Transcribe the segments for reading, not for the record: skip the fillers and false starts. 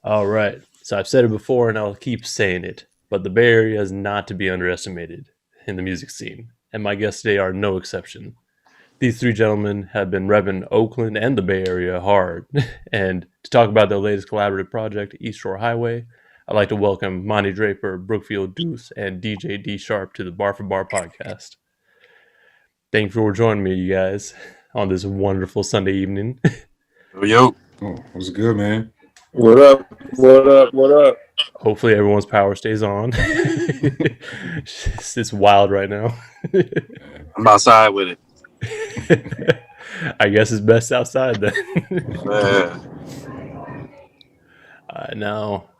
All right. So I've said it before and I'll keep saying it, but the Bay Area is not to be underestimated in the music scene, and my guests today are no exception. These three gentlemen have been repping Oakland and the Bay Area hard. And to talk about their latest collaborative project, Eastshore Highway, I'd like to welcome Mani Draper, Brookfield, Deuce, and DJ D Sharp to the Bar for Bar podcast. Thank you for joining me, you guys, on this wonderful Sunday evening. Yo, Oh, what's good, man? What up? What up? What up? Hopefully everyone's power stays on. It's wild right now. I'm outside with it. I guess it's best outside then. Yeah. Now,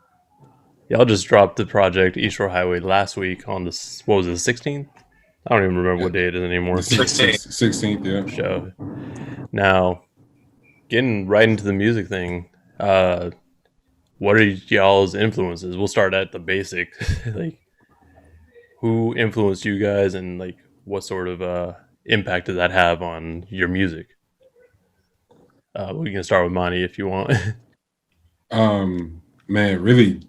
y'all just dropped the project Eastshore Highway last week on the, what was it, 16th? I don't even remember what day it is anymore. 16th, yeah. Show. Now, getting right into the music thing, what are y'all's influences? We'll start at the basic. Like, who influenced you guys, and like, what sort of impact did that have on your music? We can start with Mani if you want. Man, really,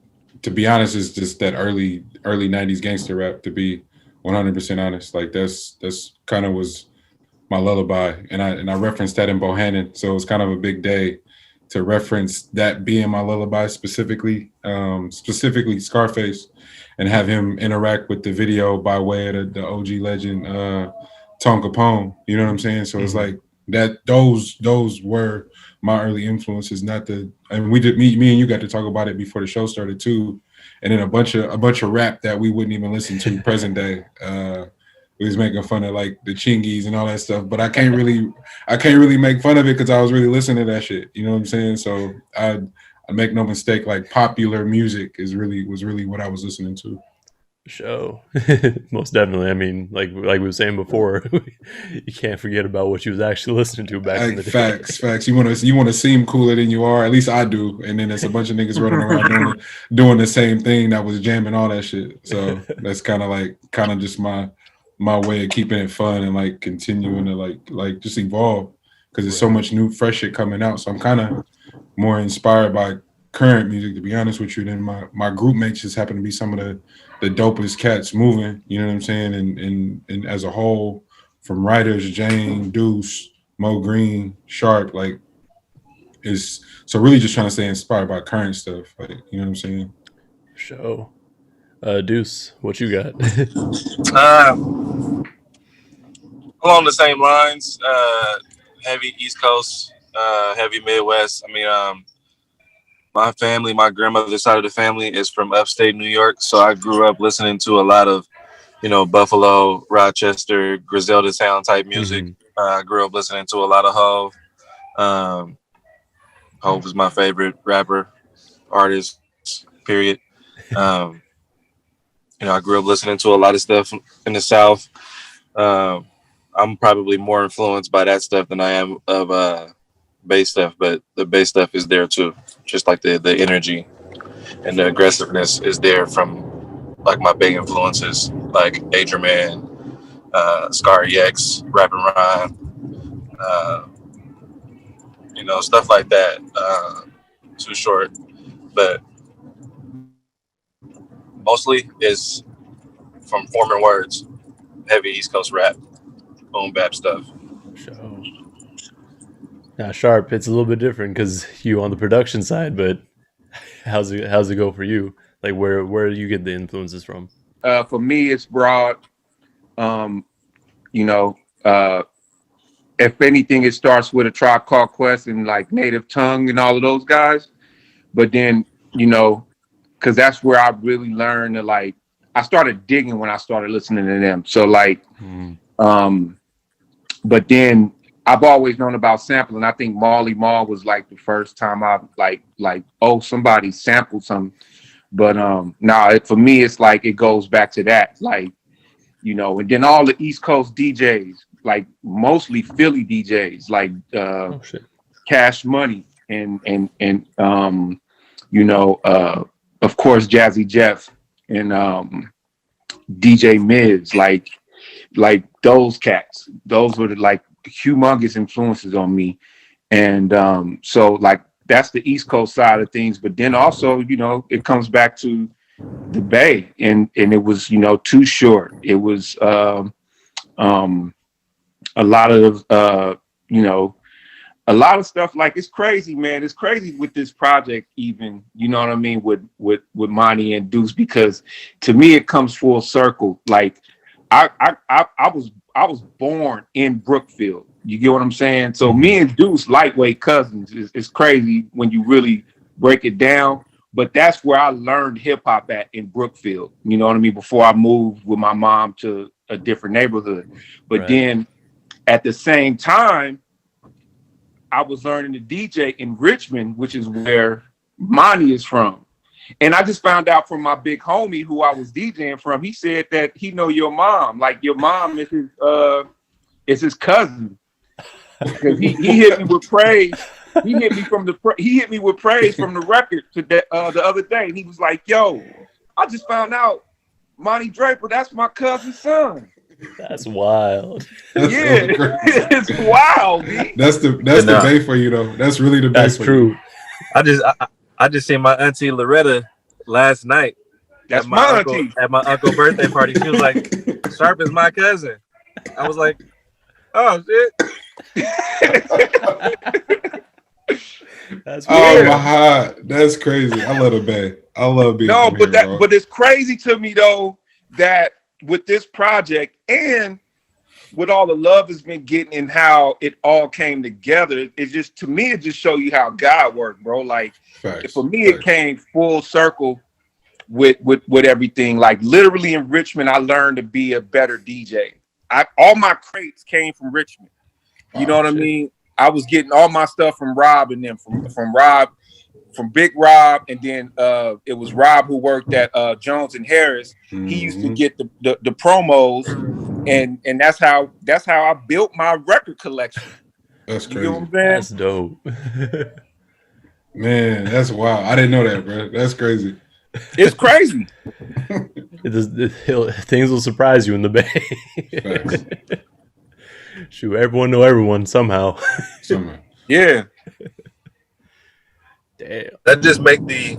to be honest, it's just that early 90s gangster rap, to be 100% honest. Like that's kind of was my lullaby, and I referenced that in Bohannon, so it's kind of a big day to reference that being my lullaby, specifically Scarface, and have him interact with the video by way of the OG legend Tom Capone. You know what I'm saying? So it's like that. Those were my early influences. Not the, and we did me and you got to talk about it before the show started too, and then a bunch of rap that we wouldn't even listen to present day. We was making fun of like the Chingies and all that stuff, but I can't really make fun of it because I was really listening to that shit. You know what I'm saying? So I make no mistake, like popular music was really what I was listening to. Show. Most definitely. I mean, like we were saying before, you can't forget about what you was actually listening to back in the day. Facts. You want to seem cooler than you are. At least I do. And then there's a bunch of niggas running around doing the same thing that was jamming all that shit. So that's kind of just my way of keeping it fun and like continuing to like just evolve, because there's so much new fresh shit coming out. So I'm kind of more inspired by current music, to be honest with you. Than my group mates just happen to be some of the dopest cats moving, you know what I'm saying? And as a whole, from writers, Jane, Deuce, Mo Green, Sharp, like is so really just trying to stay inspired by current stuff, like, you know what I'm saying? Show. Deuce, what you got? Along the same lines, heavy East Coast, heavy Midwest. I mean, my grandmother's side of the family is from upstate New York, so I grew up listening to a lot of, Buffalo, Rochester, Griselda sound type music. I grew up listening to a lot of Hov. Hov is my favorite rapper, artist, period. I grew up listening to a lot of stuff in the South. I'm probably more influenced by that stuff than I am of bass stuff, but the bass stuff is there too. Just like the energy and the aggressiveness is there from like my big influences, like Adrian, Scar EX, Rap and Rhyme, stuff like that. Too Short, but mostly is from forming words, heavy East Coast rap, boom bap stuff. Show. Now, Sharp, it's a little bit different because you on the production side, but how's it go for you? Like, where do you get the influences from? For me, it's broad. If anything, it starts with a Tribe Called Quest and like Native Tongue and all of those guys. But then, because that's where I really learned to like. I started digging when I started listening to them. So like, but then I've always known about sampling. I think Marley Marl was like the first time I like somebody sampled something. But for me it's like it goes back to that, like, and then all the East Coast DJs, like mostly Philly DJs, like Cash Money and of course Jazzy Jeff and DJ Miz, like those cats. Those were the like humongous influences on me. And so like that's the East Coast side of things. But then also, you know, it comes back to the Bay, and it was, you know, Too Short. It was a lot of you know, a lot of stuff. Like, it's crazy, man. It's crazy with this project, even, you know what I mean, with Mani and Deuce, because to me it comes full circle. Like, I was born in Brookfield. You get what I'm saying? So me and Deuce lightweight cousins. It's crazy when you really break it down. But that's where I learned hip hop at, in Brookfield. You know what I mean? Before I moved with my mom to a different neighborhood. But Right. then at the same time, I was learning to DJ in Richmond, which is where Mani is from. And I just found out from my big homie who I was DJing from. He said that he know your mom. Like, your mom is his cousin. Because he hit me with praise. He hit me with praise from the record the other day. And he was like, "Yo, I just found out Mani Draper, that's my cousin's son." That's wild. That's Yeah, so crazy. it's wild, B. That's the Bay for you, though. That's really the Bay That's for true. you. I just seen my auntie Loretta last night. That's at my uncle, auntie. at my uncle's birthday party. She was like, "Sharp is my cousin." I was like, "Oh shit." That's Oh weird. my God, that's crazy. I love the Bay. I love being No, from but here, bro. but it's crazy to me though that with this project and with all the love it's been getting and how it all came together, it just, to me, it just show you how God worked, bro. Like, Facts. for me, it came full circle with everything. Like, literally in Richmond, I learned to be a better DJ. All my crates came from Richmond. You know what I mean? I was getting all my stuff from Rob and them, from Rob, from Big Rob, and then it was Rob who worked at Jones and Harris. He used to get the promos, and that's how I built my record collection. That's You know what crazy. I'm saying? That's dope. Man, that's wild. I didn't know that, bro. That's crazy. It's crazy. Things will surprise you in the Bay. Facts. Shoot, everyone know everyone somehow. Somehow. Yeah. Damn. That just make the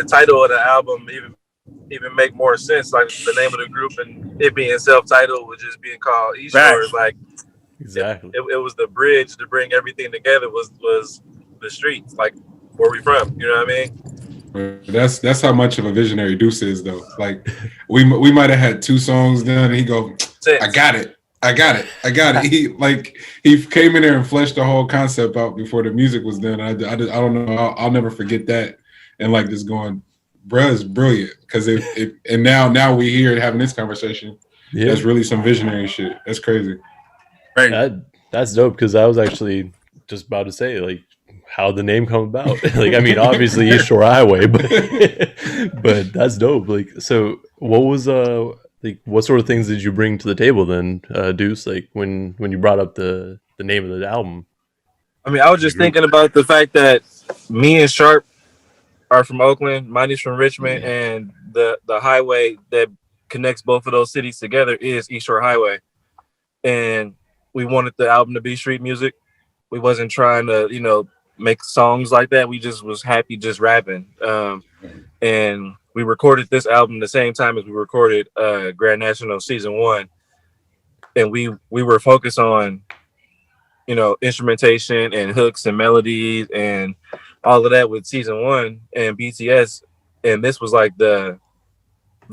title of the album even make more sense. Like, the name of the group and it being self-titled with just being called Eastshore. Like, Exactly. it was the bridge to bring everything together. Was the streets, like, where we from? You know what I mean? That's how much of a visionary Deuce is, though. Like, we might have had 2 songs done, and he go, "I got it. He came in there and fleshed the whole concept out before the music was done. I don't know. I'll never forget that. And like, just going, bruh, is brilliant, because and now we here having this conversation. Yeah, That's really some visionary shit. That's crazy. that's dope, because I was actually just about to say, like, how the name come about. Like, I mean, obviously Eastshore Highway, but that's dope. Like, so what was like, what sort of things did you bring to the table then, Deuce? Like, when you brought up the name of the album? I mean, I was just thinking about the fact that me and Sharp are from Oakland, Mani's from Richmond, and the highway that connects both of those cities together is Eastshore Highway. And we wanted the album to be street music. We wasn't trying to, make songs like that. We just was happy just rapping. And we recorded this album the same time as we recorded Grand National Season 1. And we were focused on, instrumentation and hooks and melodies and all of that with Season 1 and BTS. And this was like the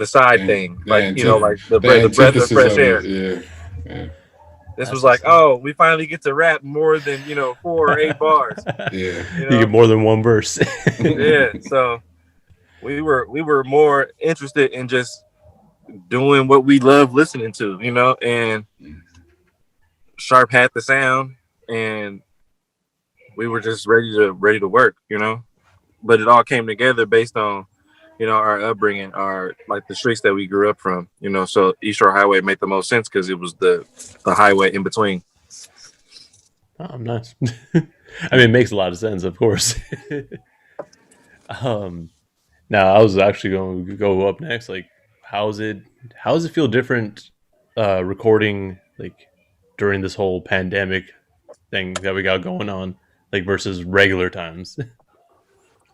side thing, like, like the breath of fresh air. Yeah. This was like, oh, we finally get to rap more than 4 or 8 bars. Yeah, you get more than one verse. Yeah, so we were more interested in just doing what we love listening to, and Sharp had the sound, and we were just ready to work, But it all came together based on, our upbringing, like the streets that we grew up from, So Eastshore Highway made the most sense because it was the highway in between. Oh, nice. I mean, it makes a lot of sense, of course. Now I was actually going to go up next. Like, how does it feel different recording, like, during this whole pandemic thing that we got going on? like versus regular times.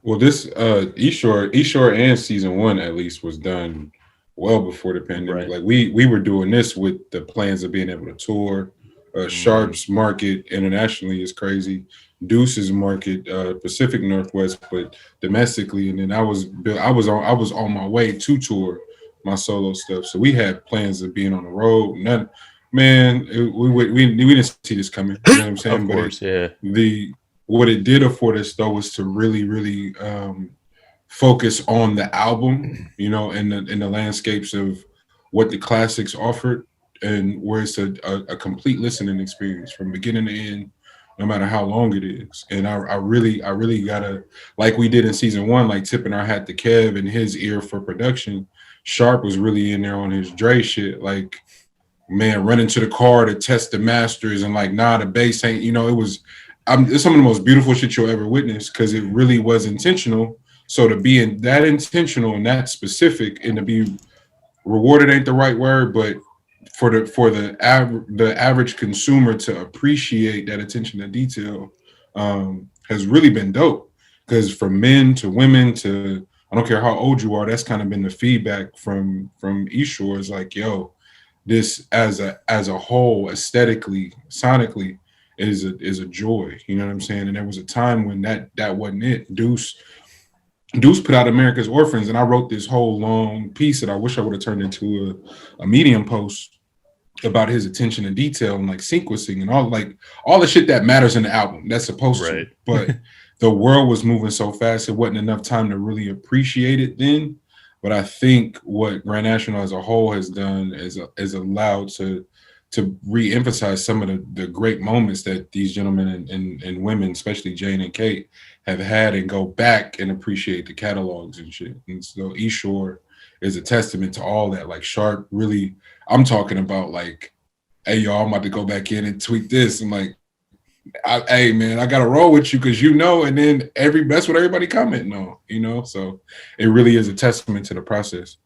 Well, this Eastshore and season 1 at least was done well before the pandemic. Right. Like we were doing this with the plans of being able to tour. Sharp's market internationally is crazy. Deuce's market, Pacific Northwest, but domestically. And then I was on my way to tour my solo stuff. So we had plans of being on the road. We didn't see this coming. You know what I'm saying? Of course, yeah. What it did afford us though was to really focus on the album, you know, in the landscapes of what the classics offered, and where it's a complete listening experience from beginning to end, no matter how long it is. And I really gotta, like we did in season 1, like tipping our hat to Kev and his ear for production. Sharp was really in there on his Dre shit, like, man, running to the car to test the masters and like, nah, the bass ain't, you know, it's some of the most beautiful shit you'll ever witness, because it really was intentional. So to be in that intentional and that specific, and to be rewarded ain't the right word, but for the average consumer to appreciate that attention to detail has really been dope. Because from men to women to, I don't care how old you are, that's kind of been the feedback from Eastshore, is like, yo, this as a whole, aesthetically, sonically, is a joy. You know what I'm saying? And there was a time when that wasn't it. Deuce put out America's Orphans, and I wrote this whole long piece that I wish I would have turned into a Medium post about his attention to detail and like sequencing and all the shit that matters in the album that's supposed Right. to. But the world was moving so fast, it wasn't enough time to really appreciate it then. But I think what Grand National as a whole has done is allowed to re-emphasize some of the great moments that these gentlemen and women, especially Jane and Kate, have had, and go back and appreciate the catalogs and shit. And so Eastshore is a testament to all that. Like Sharp really, I'm talking about like, hey y'all, I'm about to go back in and tweak this. I'm like, hey man, I gotta roll with you because you know, and then that's what everybody commenting on, you know. So it really is a testament to the process.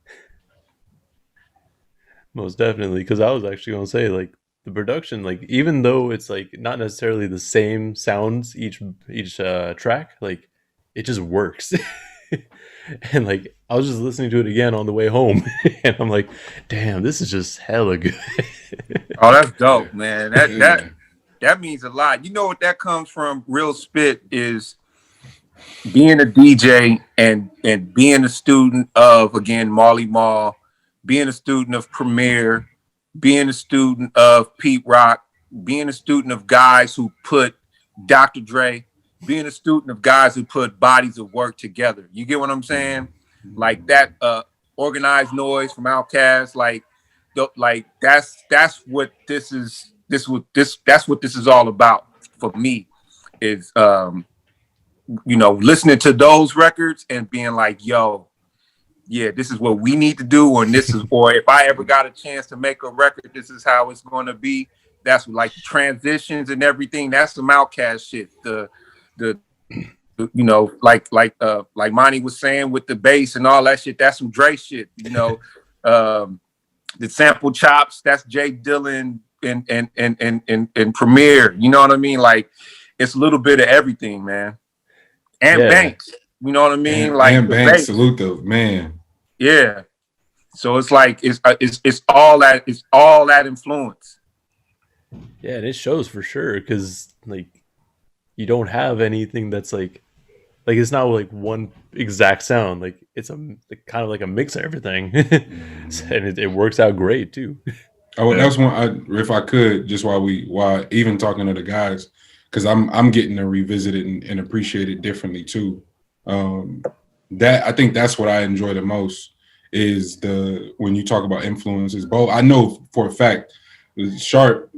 Most definitely, because I was actually gonna say, like, the production, like, even though it's like not necessarily the same sounds each track, like, it just works. And like I was just listening to it again on the way home, and I'm like, damn, this is just hella good. Oh, that's dope, man. That means a lot. You know what that comes from? Real spit is being a DJ and being a student of, again, Marley Marl, being a student of Premier, being a student of Pete Rock, being a student of guys who put Dr. Dre, being a student of guys who put bodies of work together. You get what I'm saying? Like that Organized Noise from Outkast, like that's what this is. That's what this is all about for me. Is listening to those records and being like, yo, yeah, this is what we need to do, or if I ever got a chance to make a record, this is how it's going to be. That's like transitions and everything. That's some Outkast shit. Like Mani was saying with the bass and all that shit, that's some Dre shit. You know, the sample chops, that's Jay Dillon and Premier. You know what I mean? Like, it's a little bit of everything, man. And Yeah. Banks, you know what I mean? And Banks, salute the man. Yeah. So it's like it's all that influence. Yeah, and it shows for sure, because like you don't have anything that's like it's not like one exact sound. Like it's kind of like a mix of everything, and it works out great too. Oh, that's one. If I could, just while even talking to the guys, because I'm getting to revisit it and appreciate it differently too. That I think that's what I enjoy the most is when you talk about influences. Both I know for a fact, Sharp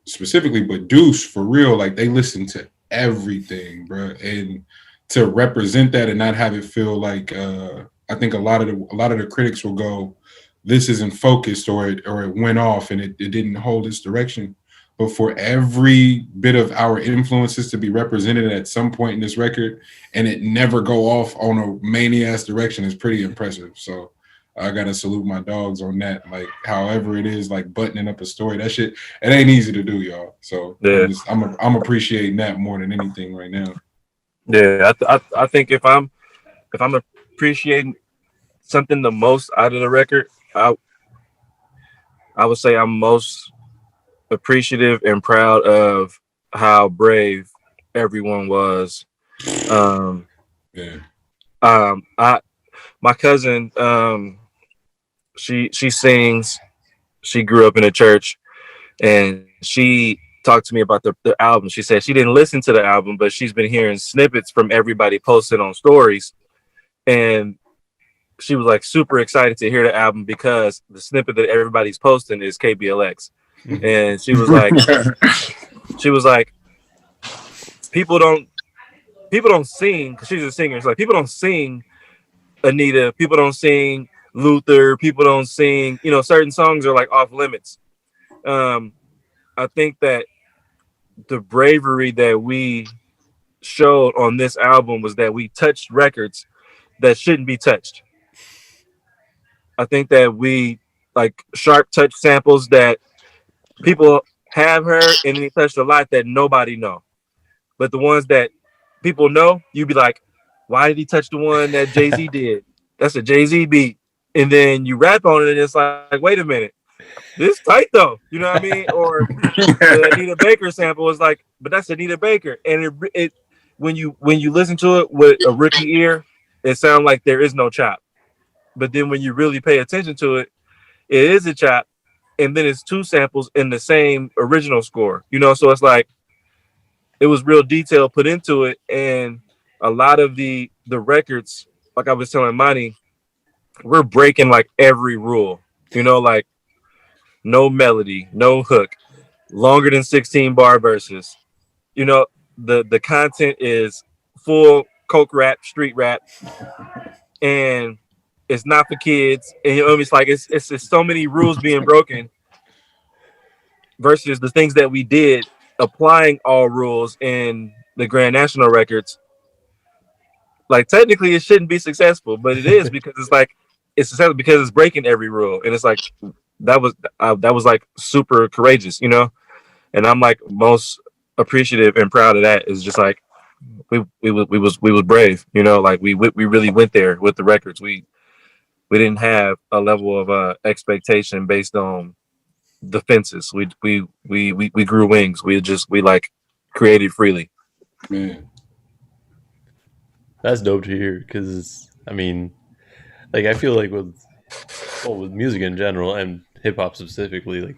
specifically, but Deuce for real, like they listen to everything, bro, and to represent that and not have it feel like I think a lot of the critics will go, this isn't focused, or it went off and it didn't hold its direction. But for every bit of our influences to be represented at some point in this record and it never go off on a mania-ass direction is pretty impressive. So I gotta salute my dogs on that. Like, however it is, like buttoning up a story, that shit, it ain't easy to do, y'all. So Yeah. I'm appreciating that more than anything right now. Yeah, I think if I'm appreciating something the most out of the record, I would say I'm most appreciative and proud of how brave everyone was. Yeah. My cousin, she sings. She grew up in a church, and she talked to me about the album. She said she didn't listen to the album, but she's been hearing snippets from everybody posted on stories, and she was like super excited to hear the album because the snippet that everybody's posting is KBLX, and she was like, people don't sing, because she's a singer. It's like people don't sing Anita, people don't sing Luther, people don't sing, certain songs are like off limits. I think that the bravery that we showed on this album was that we touched records that shouldn't be touched. I think that we like sharp touch samples that people have heard, and then he touched a lot that nobody know. But the ones that people know, you'd be like, why did he touch the one that Jay-Z did? That's a Jay-Z beat. And then you rap on it, and it's like, wait a minute, this tight though. You know what I mean? Or the Anita Baker sample is like, but that's Anita Baker. And it when you listen to it with a rookie ear, it sounds like there is no chop. But then when you really pay attention to it, it is a chop, and then it's two samples in the same original score. So it's like it was real detail put into it, and a lot of the records, like I was telling Mani, we're breaking like every rule. Like no melody, no hook, longer than 16 bar verses. The content is full coke rap, street rap, and it's not for kids. And it's like it's just so many rules being broken versus the things that we did applying all rules in the Grand National records. Like technically it shouldn't be successful, but it is because it's like it's successful because it's breaking every rule. And it's like that was like super courageous, and I'm like most appreciative and proud of that. Is just like we was brave, like we really went there with the records. We didn't have a level of expectation based on the fences. We grew wings. We like created freely. Man. That's dope to hear, because I mean, like I feel like with music in general and hip hop specifically, like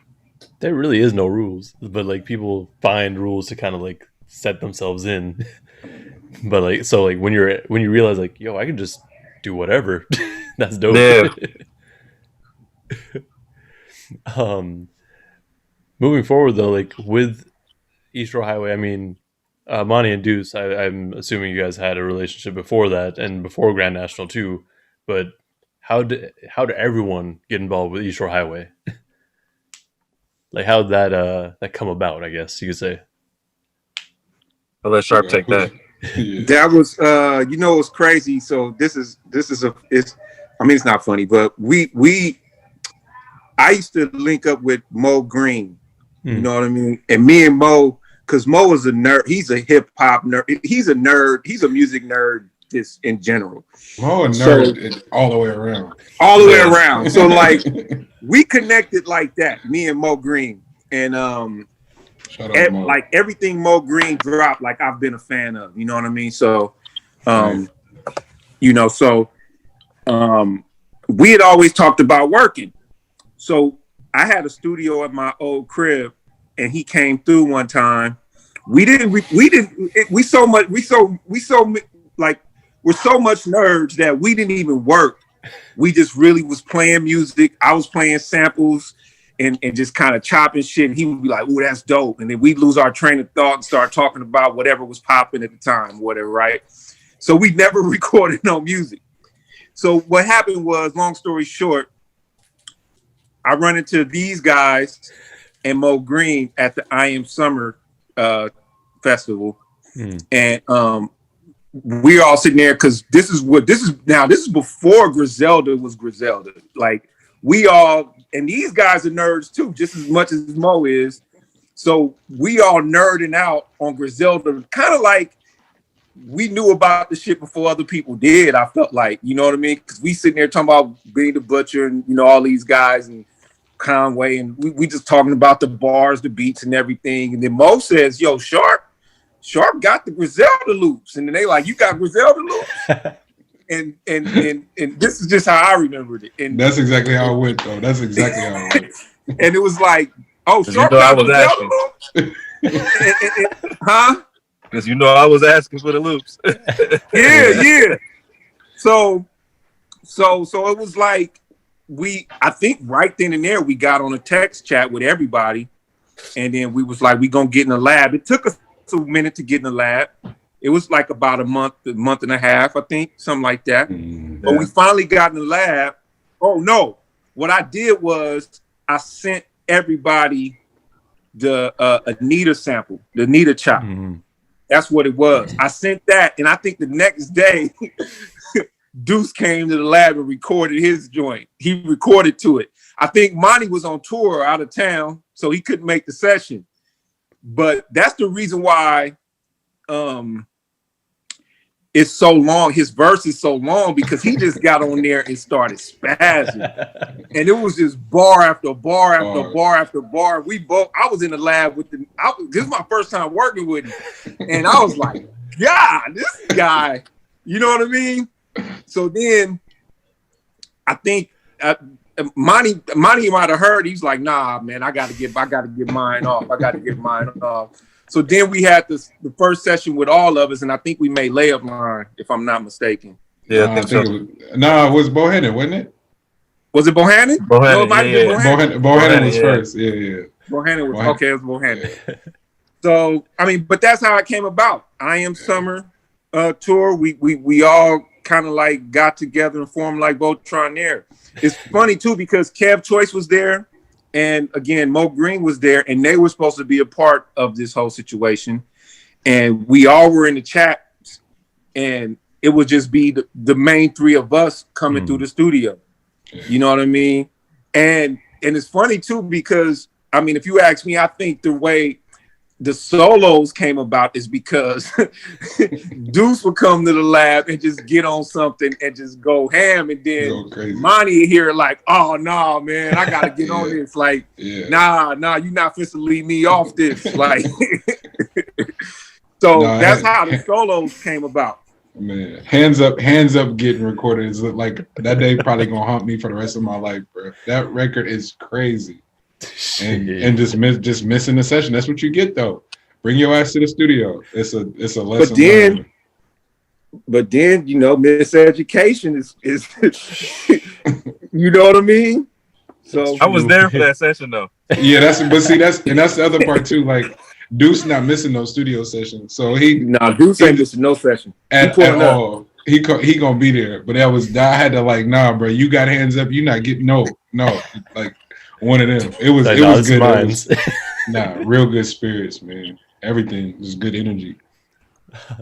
there really is no rules, but like people find rules to kind of like set themselves in. But like so like when you realize like, yo, I can just do whatever. That's dope. Yeah. Moving forward though, like with Eastshore Highway, I mean, Mani and Deuce, I'm assuming you guys had a relationship before that and before Grand National too. But how did everyone get involved with Eastshore Highway? Like how did that come about? I guess you could say. I'll let Sharp take that. Yeah. That was it's crazy. So it's not funny, but I used to link up with Mo Green. You know what I mean? And me and Mo, because Mo is a nerd. He's a hip hop nerd. He's a nerd. He's a music nerd just in general. Mo a nerd all the way around. All the way around. So like we connected like that, me and Mo Green. And Shout out Mo. like everything Mo Green dropped, like I've been a fan of. You know what I mean? So we had always talked about working. So I had a studio at my old crib, and he came through one time. We're so much nerds that we didn't even work. We just really was playing music. I was playing samples and just kind of chopping shit. And he would be like, "Ooh, that's dope." And then we'd lose our train of thought and start talking about whatever was popping at the time, whatever, right? So we never recorded no music. So what happened was, long story short, I run into these guys and Mo Green at the I Am Summer festival. And we all sitting there because this is before Griselda was Griselda. Like we all, and these guys are nerds too, just as much as Mo is. So we all nerding out on Griselda, kind of like we knew about the shit before other people did. I felt like, you know what I mean? Because we sitting there talking about Benny the Butcher and, you know, all these guys and Conway, and we just talking about the bars, the beats and everything. And then Mo says, yo, Sharp got the Griselda loops. And then they like, you got Griselda loops? and this is just how I remembered it. And that's exactly how it went, though. That's exactly how it went. And it was like, oh, Sharp got Griselda loops? Huh? Because you know I was asking for the loops. yeah. So it was like I think right then and there we got on a text chat with everybody, and then we was like, we gonna get in the lab. It took us a minute to get in the lab. It was like about a month and a half, I think, something like that. But we finally got in the lab. Oh no, what I did was I sent everybody the Anita sample, the Anita chop. That's what it was. I sent that, and I think the next day, Deuce came to the lab and recorded his joint. He recorded to it. I think Mani was on tour out of town, so he couldn't make the session. But that's the reason why it's so long. His verse is so long because he just got on there and started spazzing. And it was just bar after bar after bar after bar. I was in the lab with this is my first time working with him. And I was like, God, this guy, you know what I mean? So then I think Mani might have heard. He's like, nah, man, I gotta get mine off. So then we had the first session with all of us, and I think we made Layup Line, if I'm not mistaken. Yeah, I think so. It was Bohannon, wasn't it? Was it Bohannon? No, it might have been Bohannon. Bohannon was first. Yeah. Bohannon was okay. It was Bohannon. So I mean, but that's how it came about. I Am Summer tour. We all kind of like got together and formed like Voltron there. It's funny too because Kev Choice was there. And again, Mo Green was there, and they were supposed to be a part of this whole situation. And we all were in the chat, and it would just be the main three of us coming through the studio. You know what I mean? And it's funny too because I mean, if you ask me, I think the way the solos came about is because Deuce would come to the lab and just get on something and just go ham, and then Mani here like, oh no, man, I gotta get on this. Like, nah, you're not supposed to leave me off this. Like, so that's how the solos came about. Man, hands up, getting recorded is like that day probably gonna haunt me for the rest of my life, bro. That record is crazy. And just missing the session. That's what you get though. Bring your ass to the studio. It's a lesson. But then you know, miseducation is you know what I mean? So I was there for that session though. Yeah, that's the other part too. Like Deuce not missing no studio sessions. So Deuce ain't missing no session. At all. He gonna be there. But I had to like, nah, bro, you got hands up, you not getting no. Like one of them. It was good. Real good spirits, man. Everything was good energy.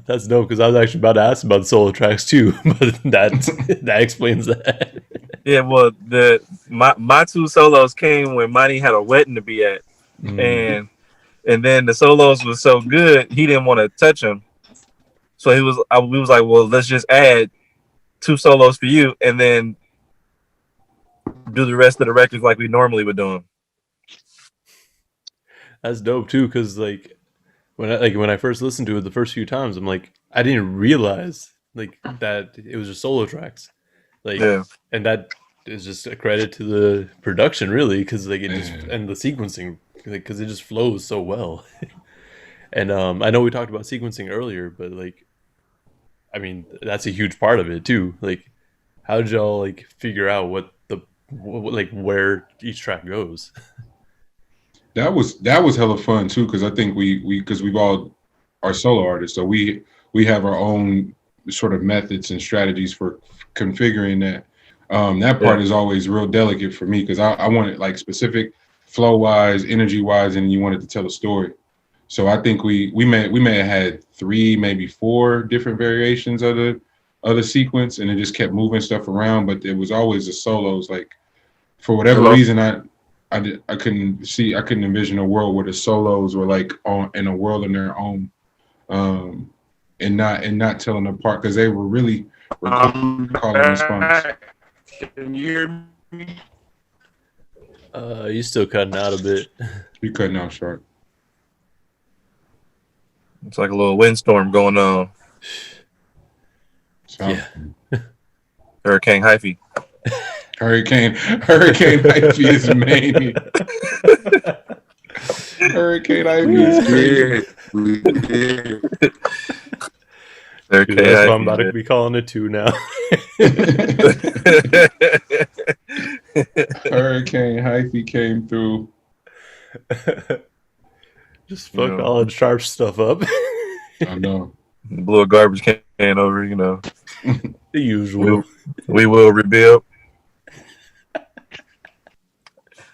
That's dope because I was actually about to ask about the solo tracks too, but that explains that. Yeah, well, my two solos came when Mani had a wedding to be at, and then the solos was so good he didn't want to touch them, so we was like, well, let's just add 2 solos for you, and then do the rest of the records like we normally would do them. That's dope too, because like when I first listened to it the first few times, I'm like, I didn't realize like that it was just solo tracks, like, and that is just a credit to the production, really, because like it just and the sequencing, because it just flows so well. And I know we talked about sequencing earlier, but like, I mean, that's a huge part of it too. Like, how did y'all like figure out where each track goes? That was hella fun too, because I think we've all are solo artists, so we have our own sort of methods and strategies for configuring that. That part is always real delicate for me because I want it like specific flow wise, energy wise, and you want it to tell a story. So I think we may have had 3, maybe 4 different variations of the sequence, and it just kept moving stuff around. But it was always the solos. Like for whatever reason, I couldn't envision a world where the solos were like in a world in their own, and not telling apart, because they were really calling response. Can you hear me? You still cutting out a bit. You cutting out sharp. It's like a little windstorm going on. So, Yeah. Hurricane Hyphy. Hurricane Ivy is mania. Hurricane Ivy is crazy. We did. Dude, that's what I'm about to be calling it too now. Hurricane Hyphy came through. Just fuck all the sharp stuff up. I know. Blew a garbage can over, The usual. We will rebuild.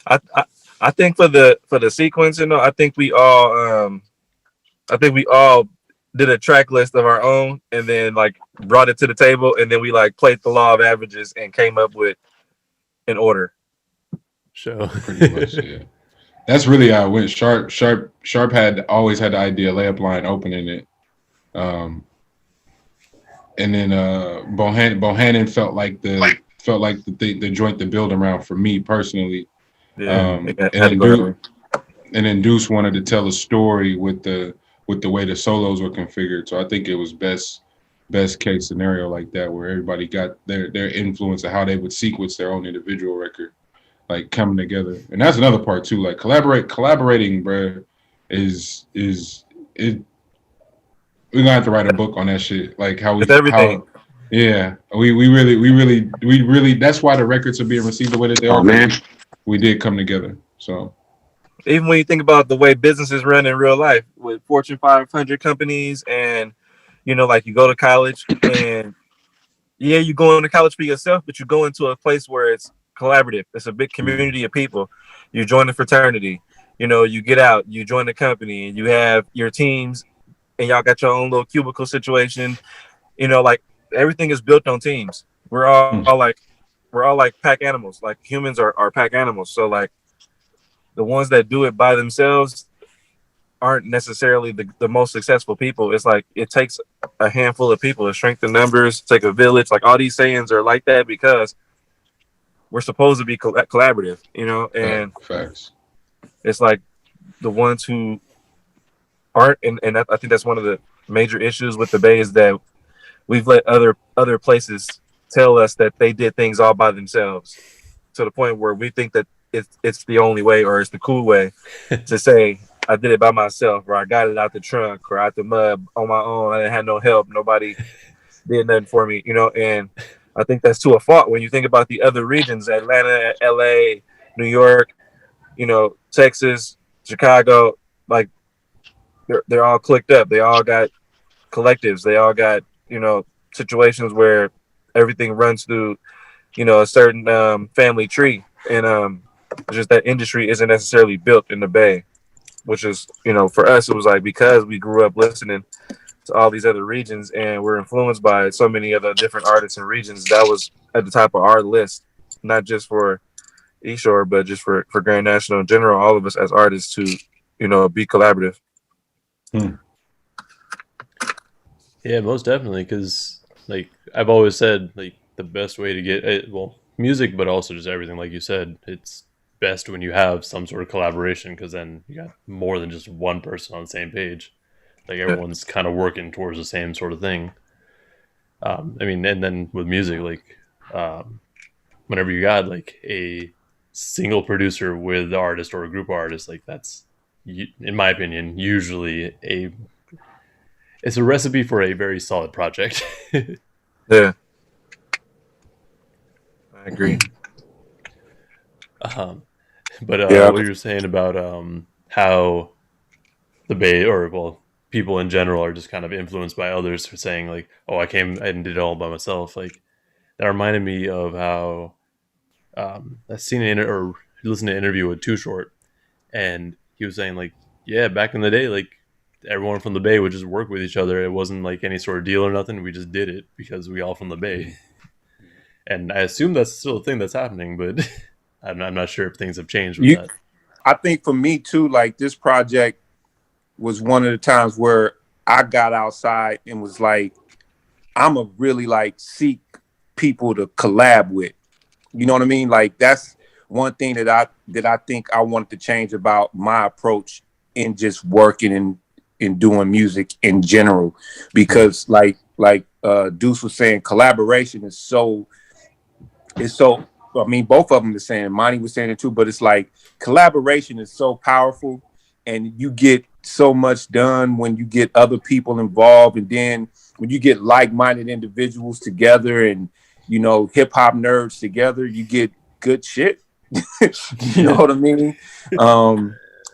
I think for the sequence, I think we all did a track list of our own, and then like brought it to the table, and then we like played the law of averages and came up with an order. So Pretty much, yeah. That's really how it went. Sharp had always had the idea layup line opening it, and then Bohannon felt like the joint to build around for me personally. Yeah, and then Deuce wanted to tell a story with the way the solos were configured. So I think it was best case scenario like that, where everybody got their influence of how they would sequence their own individual record, like coming together. And that's another part too. Like collaborating, bro, is it. We're gonna have to write a book on that shit. Like everything. Yeah, we really. That's why the records are being received the way that they are. Man, we did come together. So even when you think about the way businesses run in real life with Fortune 500 companies, and like you go to college, and you go into college for yourself, but you go into a place where it's collaborative. It's a big community of people. You join the fraternity. You get out. You join the company, and you have your teams, and y'all got your own little cubicle situation. Like everything is built on teams. We're all like pack animals. Like humans are pack animals. So like the ones that do it by themselves aren't necessarily the most successful people. It's like it takes a handful of people to strength in numbers, take a village. Like all these sayings are like that because we're supposed to be collaborative, and facts. It's like the ones who aren't, and I think that's one of the major issues with the Bay is that we've let other places tell us that they did things all by themselves, to the point where we think that it's the only way, or it's the cool way to say I did it by myself, or I got it out the trunk or out the mud on my own. I didn't have no help. Nobody did nothing for me, and I think that's to a fault when you think about the other regions: Atlanta, LA, New York, Texas, Chicago. Like they're all clicked up. They all got collectives. They all got situations where everything runs through a certain family tree, and just that industry isn't necessarily built in the Bay, which is for us it was like, because we grew up listening to all these other regions and we're influenced by so many other different artists and regions, that was at the top of our list, not just for Eastshore but just for Grand National in general, all of us as artists to be collaborative. Yeah, most definitely, because like I've always said, like the best way to get it, music, but also just everything, like you said, it's best when you have some sort of collaboration, because then you got more than just one person on the same page. Like everyone's kind of working towards the same sort of thing. I mean, and then with music, like whenever you got like a single producer with the artist or a group of artists, like that's, in my opinion, usually it's a recipe for a very solid project. Yeah, I agree. But what you were saying about how the Bay, or people in general, are just kind of influenced by others for saying like, oh, I came and did it all by myself. Like that reminded me of how I seen or listened to an interview with Too Short, and he was saying like, yeah, back in the day, like everyone from the Bay would just work with each other. It wasn't like any sort of deal or nothing. We just did it because we all from the Bay. And I assume that's still a thing that's happening, but I'm not sure if things have changed with that. I think for me too, like this project was one of the times where I got outside and was like, I'm a really like seek people to collab with. You know what I mean? Like that's one thing that I think I wanted to change about my approach in just working and in doing music in general, because like Deuce was saying, collaboration is so. I mean, both of them are saying, Mani was saying it too, but it's like collaboration is so powerful, and you get so much done when you get other people involved, and then when you get like-minded individuals together and, you know, hip-hop nerds together, you get good shit. You know what I mean?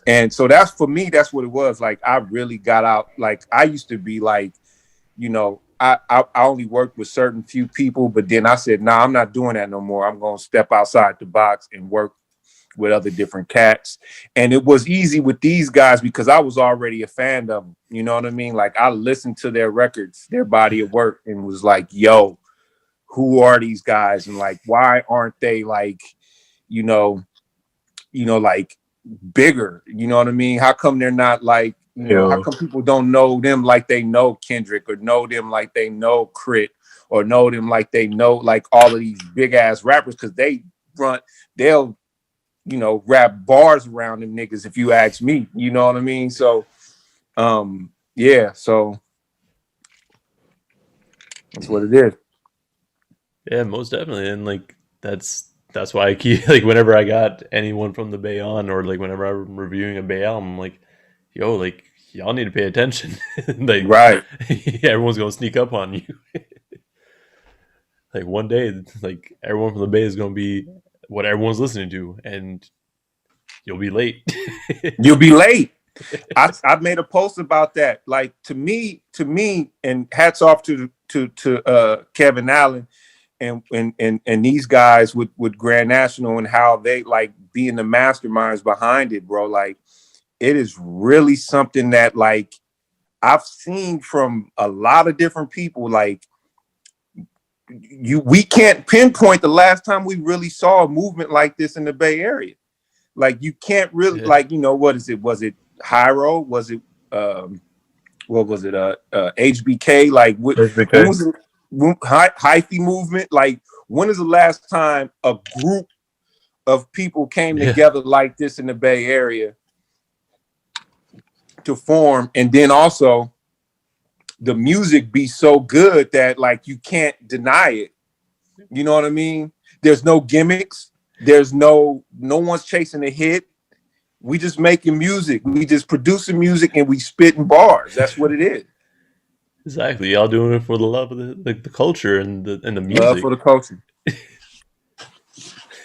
And so that's, for me, that's what it was. Like, I really got out. Like, I used to be like, you know, I only worked with certain few people, but then I said, nah, I'm not doing that no more. I'm going to step outside the box and work with other different cats. And it was easy with these guys because I was already a fan of them. You know what I mean? Like, I listened to their records, their body of work, and was like, yo, who are these guys? And like, why aren't they like, you know, like bigger? You know what I mean? How come they're not like, you know, how come people don't know them like they know Kendrick, or know them like they know Crit, or know them like they know like all of these big ass rappers? Because they'll, you know, rap bars around them niggas, if you ask me. You know what I mean? So, yeah, so that's what it is. Yeah, most definitely. And like that's why I keep like whenever I got anyone from the Bay on, or like whenever I'm reviewing a Bay album, I'm like, yo, like y'all need to pay attention. Like, right. Everyone's gonna sneak up on you. Like one day, like everyone from the Bay is gonna be what everyone's listening to, and you'll be late. You'll be late. I made a post about that. Like to me, and hats off to Kevin Allen and these guys with Grand National, and how they like being the masterminds behind it, bro. Like it is really something that like I've seen from a lot of different people. Like we can't pinpoint the last time we really saw a movement like this in the Bay Area. Like you can't really like, you know, what is it? Was it Hyro? Was it what was it? HBK? Like when was it? Hyphy movement? Like when is the last time a group of people came together like this in the Bay Area to form? And then also the music be so good that like you can't deny it. You know what I mean? There's no gimmicks. There's no one's chasing a hit. We just making music. We just producing music, and we spitting bars. That's what it is. Exactly. Y'all doing it for the love of the culture and the music. Love for the culture.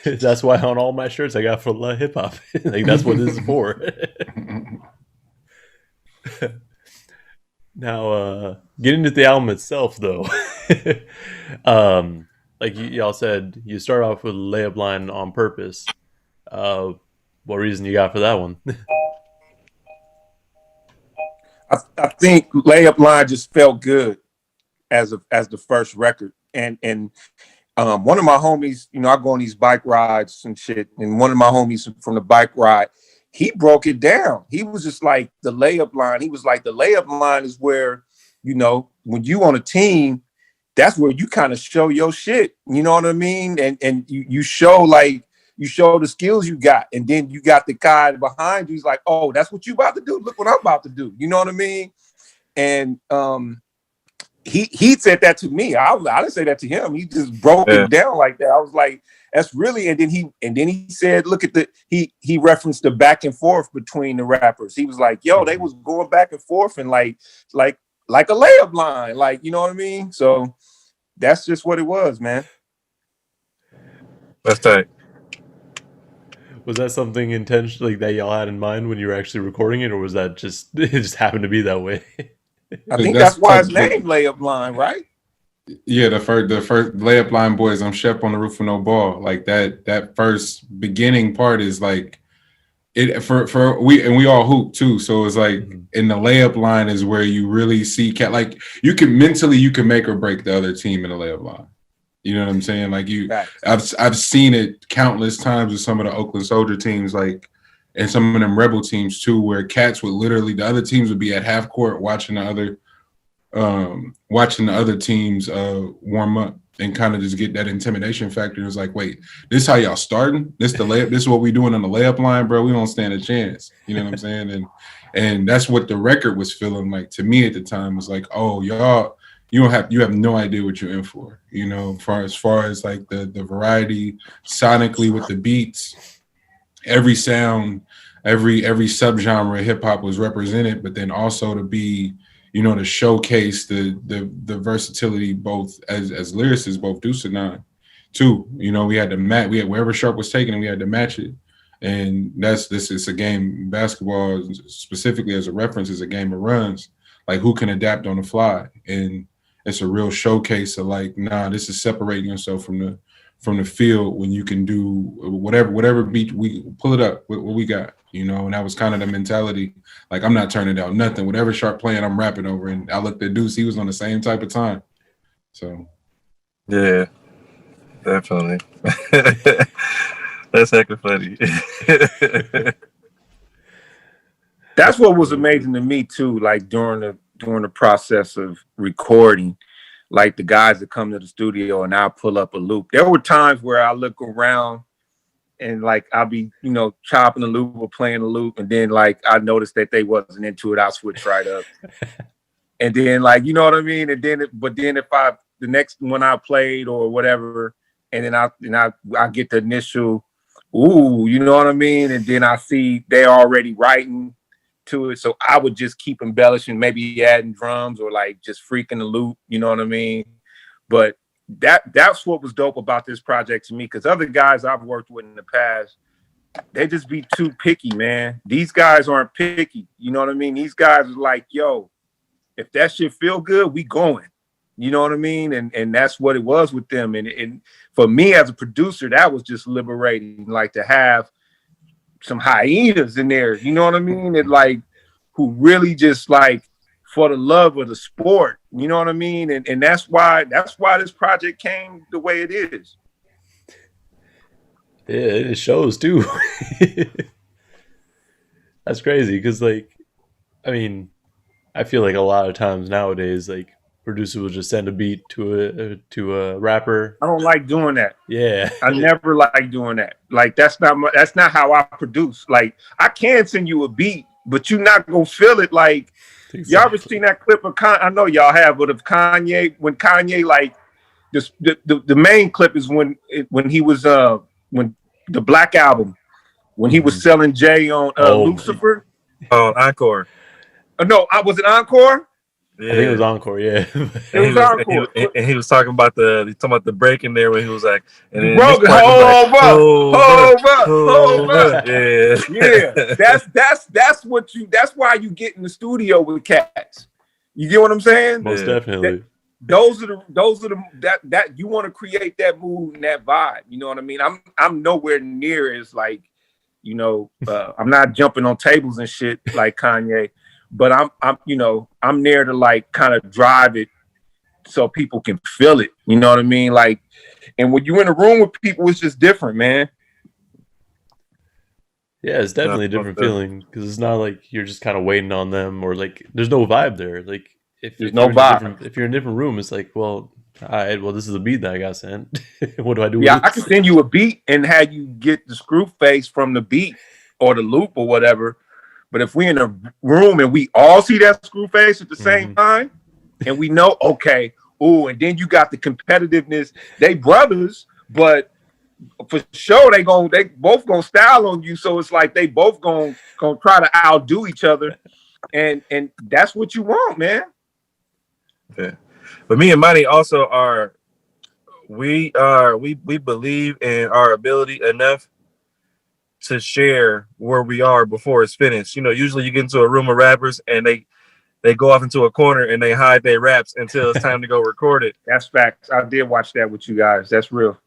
That's why on all my shirts I got for hip hop. Like that's what this is for. Now, getting into the album itself, though. Like y'all said, you start off with a layup line on purpose. What reason you got for that one? I think layup line just felt good as the first record, and one of my homies, you know, I go on these bike rides and shit, and one of my homies from the bike ride, he broke it down. He was just like the layup line. He was like the layup line is where, you know, when you on a team, that's where you kind of show your shit. You know what I mean? And you show like. You show the skills you got, and then you got the guy behind you. He's like, "Oh, that's what you about to do. Look what I'm about to do." You know what I mean? And he said that to me. I didn't say that to him. He just broke it down like that. I was like, "That's really." And then he said, "Look at the." He referenced the back and forth between the rappers. He was like, "Yo, they was going back and forth and like a layup line, like you know what I mean." So that's just what it was, man. That's tight. Was that something intentionally that y'all had in mind when you were actually recording it, or was that just it just happened to be that way? I think that's why it's named layup line, right? Yeah, the first layup line, boys. I'm Shep on the roof with no ball. Like that first beginning part is like we all hoop too. So it's like in the layup line is where you really see like you can make or break the other team in the layup line. You know what I'm saying? Like I've seen it countless times with some of the Oakland Soldier teams, like, and some of them Rebel teams too, where cats would literally, the other teams would be at half court watching the other teams warm up and kind of just get that intimidation factor. It's like, wait, this how y'all starting? This the layup? This is what we doing on the layup line, bro? We don't stand a chance. You know what I'm saying? And that's what the record was feeling like to me at the time. Was like, oh, y'all. You have no idea what you're in for, you know, as far as like the variety sonically with the beats, every sound, every subgenre of hip hop was represented, but then also to be, you know, to showcase the versatility both as lyricists, both Deuce and I, too. You know, we had wherever Sharp was taking it, we had to match it. And this is a game, basketball specifically as a reference is a game of runs, like who can adapt on the fly. And it's a real showcase of like, nah, this is separating yourself from the field when you can do whatever beat we pull it up, what we got, you know. And that was kind of the mentality. Like, I'm not turning down nothing. Whatever Sharp playing, I'm rapping over. And I looked at Deuce, he was on the same type of time. So yeah, definitely. That's hecka funny. That's what was amazing to me too. Like during the process of recording, like the guys that come to the studio and I'll pull up a loop. There were times where I look around and like I'll be, you know, chopping the loop or playing the loop, and then like I noticed that they wasn't into it, I'll switch right up. And then like, you know what I mean? And then if the next one I played or whatever, and then I get the initial, ooh, you know what I mean? And then I see they already writing to it, so I would just keep embellishing, maybe adding drums or like just freaking the loop, you know what I mean? But that's what was dope about this project to me, because other guys I've worked with in the past, they just be too picky, man. These guys aren't picky, you know what I mean? These guys are like, yo, if that shit feel good, we going, you know what I mean? And that's what it was with them. And for me as a producer, that was just liberating, like to have some hyenas in there, you know what I mean? It like, who really just like for the love of the sport, you know what I mean? And that's why this project came the way it is. Yeah, it shows too. That's crazy because, like, I mean, I feel like a lot of times nowadays, like, producer will just send a beat to a rapper. I don't like doing that. Yeah, I never like doing that. Like that's not how I produce. Like I can send you a beat, but you're not gonna feel it. Like exactly. Y'all ever seen that clip of Kanye? I know y'all have, but of Kanye, when Kanye like the main clip is when he was when the Black Album, when he was selling Jay on Lucifer. Oh, Encore. No, was it Encore? Yeah. I think it was Encore, yeah. It was Encore. And he was talking about the break in there when he was like, and then hold up. Yeah. That's why you get in the studio with cats. You get what I'm saying? Most definitely. Those are the that you want to create that mood and that vibe. You know what I mean? I'm nowhere near as like, you know, I'm not jumping on tables and shit like Kanye. But I'm there to like kind of drive it so people can feel it. You know what I mean? Like, and when you're in a room with people, it's just different, man. Yeah, it's definitely a different feeling because it's not like you're just kind of waiting on them or like there's no vibe there. Like if you're in a different room, it's like, well, all right, well, this is a beat that I got sent. What do I do? Yeah, I can send you a beat and have you get the screw face from the beat or the loop or whatever. But if we in a room and we all see that screw face at the same time, and we know, okay, ooh, and then you got the competitiveness. They brothers, but for sure they both gonna style on you. So it's like they both gonna try to outdo each other, and that's what you want, man. Yeah, but me and Mani also we believe in our ability enough to share where we are before it's finished. You know, usually you get into a room of rappers and they go off into a corner and they hide their raps until it's time to go record it. That's facts. I did watch that with you guys. That's real.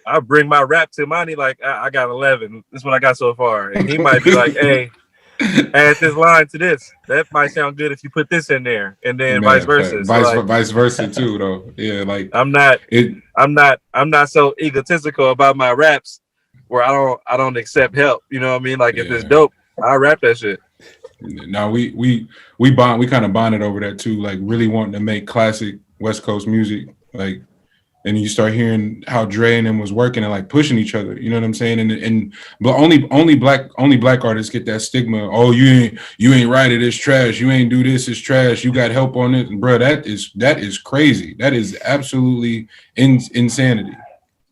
I bring my rap to Mani like I got 11. This is what I got so far, and he might be like, "Hey, add this line to this. That might sound good if you put this in there," and then vice Man, versa. So like, vice versa too, though. Yeah, like I'm not it. so egotistical about my raps where I don't accept help. You know what I mean? Like if it's Yeah. dope, I rap that shit. Now we kind of bonded over that too, like really wanting to make classic West Coast music, like, and you start hearing how Dre and them was working and like pushing each other, you know what I'm saying? But only black artists get that stigma. Oh, you ain't write it, it's trash. You ain't do this, it's trash. You got help on it, bro. That is crazy. That is absolutely insanity.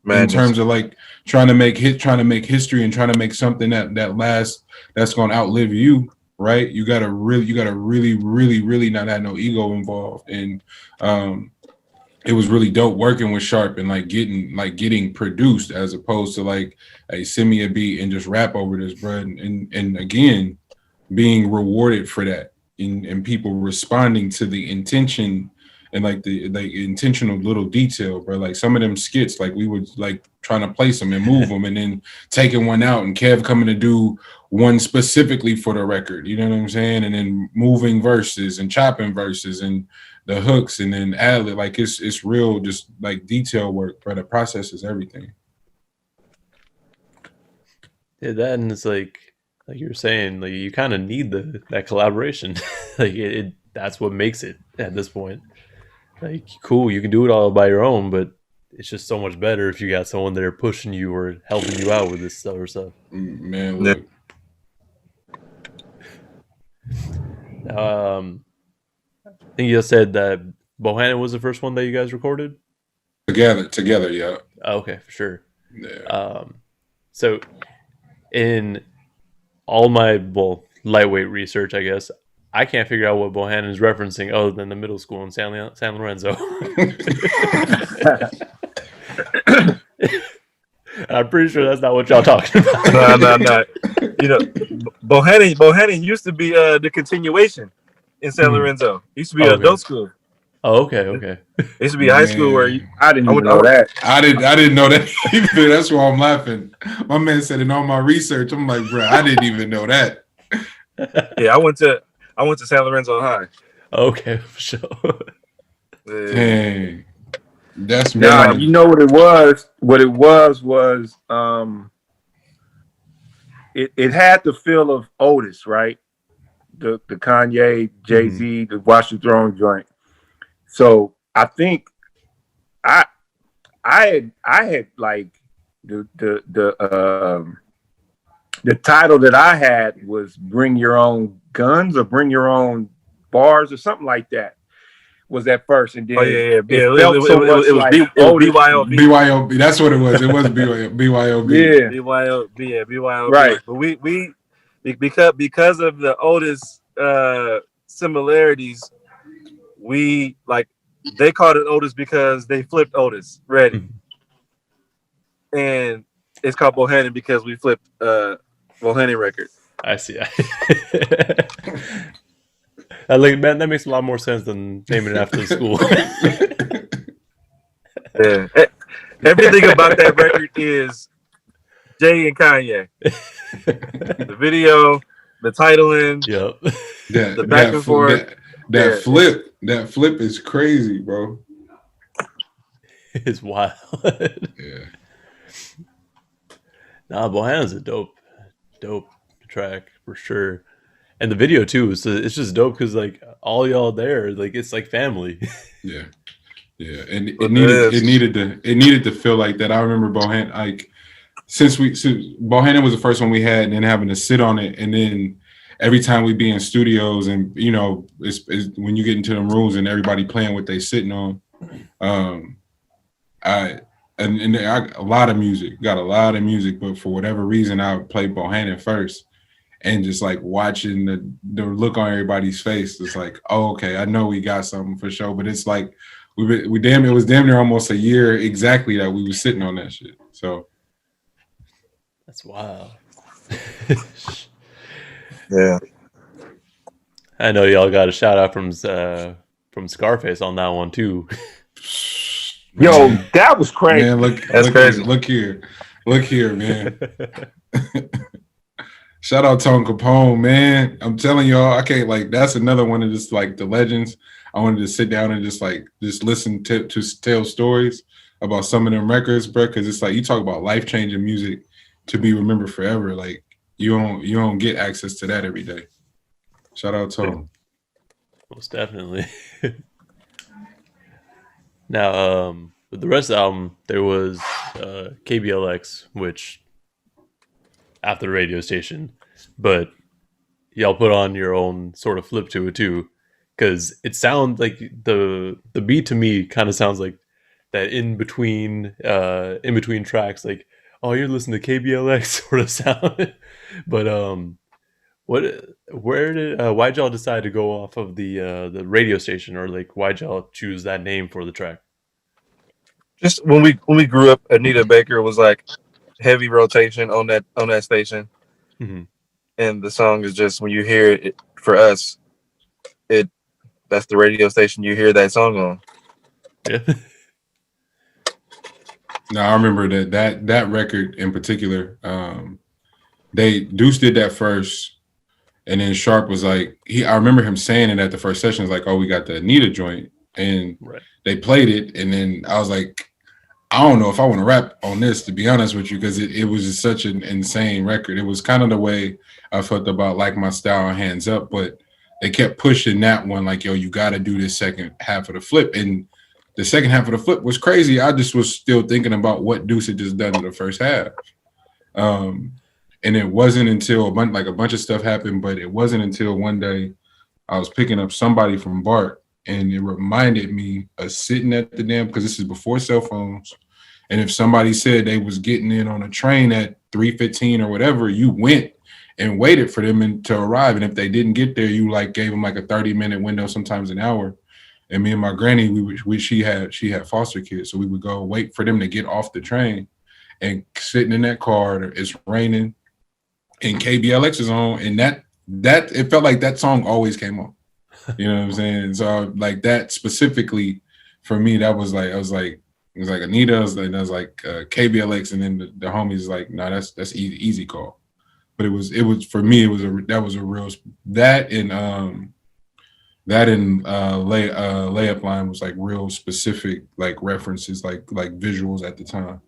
Madness. In terms of like trying to make history and trying to make something that lasts, that's gonna outlive you. Right, you gotta really not have no ego involved, and it was really dope working with Sharp and like getting produced as opposed to like, hey, send me a beat and just rap over this, bro, and again being rewarded for that, and people responding to the intention and like the intentional little detail, bro. Like some of them skits, like we would like trying to place them and move them, and then taking one out, and Kev coming to do one specifically for the record, you know what I'm saying? And then moving verses and chopping verses and the hooks, and then ad-lib. Like it's real, just like detail work, bro. The process is everything. Yeah, that, and it's like you were saying, like you kind of need that collaboration. Like that's what makes it at this point. Like, cool, you can do it all by your own, but it's just so much better if you got someone there pushing you or helping you out with this stuff or stuff. Man, look. I think you just said that Bohannon was the first one that you guys recorded? Together, yeah. Oh, okay, for sure. Yeah. So in all my, lightweight research, I guess, I can't figure out what Bohannon is referencing other than the middle school in San Lorenzo. I'm pretty sure that's not what y'all talking about. No. You know, Bohannon used to be the continuation in San Lorenzo. It used to be adult school. Oh, okay. It used to be high school where I didn't even know that. I didn't know that either. That's why I'm laughing. My man said in all my research, I'm like, bro, I didn't even know that. Yeah, I went to San Lorenzo High. Okay, for sure. Dang. That's Now, you know what it was? What it was it had the feel of Otis, right? The Kanye, Jay-Z, the Watch the Throne joint. So I think I had like the title that I had was Bring Your Own Guns or Bring Your Own Bars or something like that. Was at first, and then it was BYOB. BYOB. That's what it was. It was BYOB. Yeah, BYOB. Right. But we because of the Otis similarities, we like they called it Otis because they flipped Otis Ready, and it's called Bohannon because we flipped Bohannon record. I see. Like, man, that makes a lot more sense than naming it after the school. Yeah, everything about that record is Jay and Kanye. The video, the titling, yep. The back and forth. That flip is crazy, bro. It's wild. Yeah. Nah, Bohannon's a dope track for sure. And the video too, it's just dope because like all y'all there, like it's like family. Yeah, and it needed to feel like that. I remember Bohannon, like since Bohannon was the first one we had, and then having to sit on it, and then every time we be in studios, and you know, it's when you get into them rooms and everybody playing what they sitting on. I got a lot of music, but for whatever reason, I played Bohannon first. And just like watching the look on everybody's face, it's like, oh, okay, I know we got something for sure. But it's like it was damn near almost a year exactly that we were sitting on that shit. So that's wild. Yeah, I know y'all got a shout out from Scarface on that one too. Yo, Man, that was crazy. man, That's crazy. Look here, man. Shout out Tone Capone, man. I'm telling y'all, I can't like. That's another one of just like the legends. I wanted to sit down and just listen to tell stories about some of them records, bro. Because it's like you talk about life changing music to be remembered forever. Like you don't get access to that every day. Shout out Tone. Most definitely. Now, with the rest of the album, there was KBLX, which after the radio station, but y'all put on your own sort of flip to it too, because it sounds like the beat to me kind of sounds like that in between tracks, like oh you're listening to KBLX sort of sound, but why'd y'all decide to go off of the radio station, or like why'd y'all choose that name for the track? Just when we grew up, Anita Baker was like heavy rotation on that station, Mm-hmm. and the song is just when you hear it for us, that's the radio station you hear that song on. Yeah. No, I remember that record in particular. Deuce did that first, and then Sharp was like, I remember him saying it at the first session, like, "Oh, we got the Anita joint," and Right. they played it, and then I was like, I don't know if I want to rap on this, to be honest with you, because it was just such an insane record. It was kind of the way I felt about Like My Style and Hands Up, but they kept pushing that one, like, yo, you got to do this second half of the flip, and the second half of the flip was crazy. I just was still thinking about what Deuce had just done in the first half. And it wasn't until a bunch of stuff happened, but it wasn't until one day I was picking up somebody from Bart, and it reminded me of sitting at the damn, because this is before cell phones. And if somebody said they was getting in on a train at 3:15 or whatever, you went and waited for them to arrive. And if they didn't get there, you like gave them like a 30-minute window, sometimes an hour. And me and my granny, she had foster kids, so we would go wait for them to get off the train, and sitting in that car, it's raining, and KBLX is on, and that it felt like that song always came on. You know what I'm saying? So like that specifically for me, that was like, it was like Anita, that was like KBLX, and then the homies like, no, that's easy call. But it was for me, that was a real, that and layup line was like real specific, like references, like visuals at the time.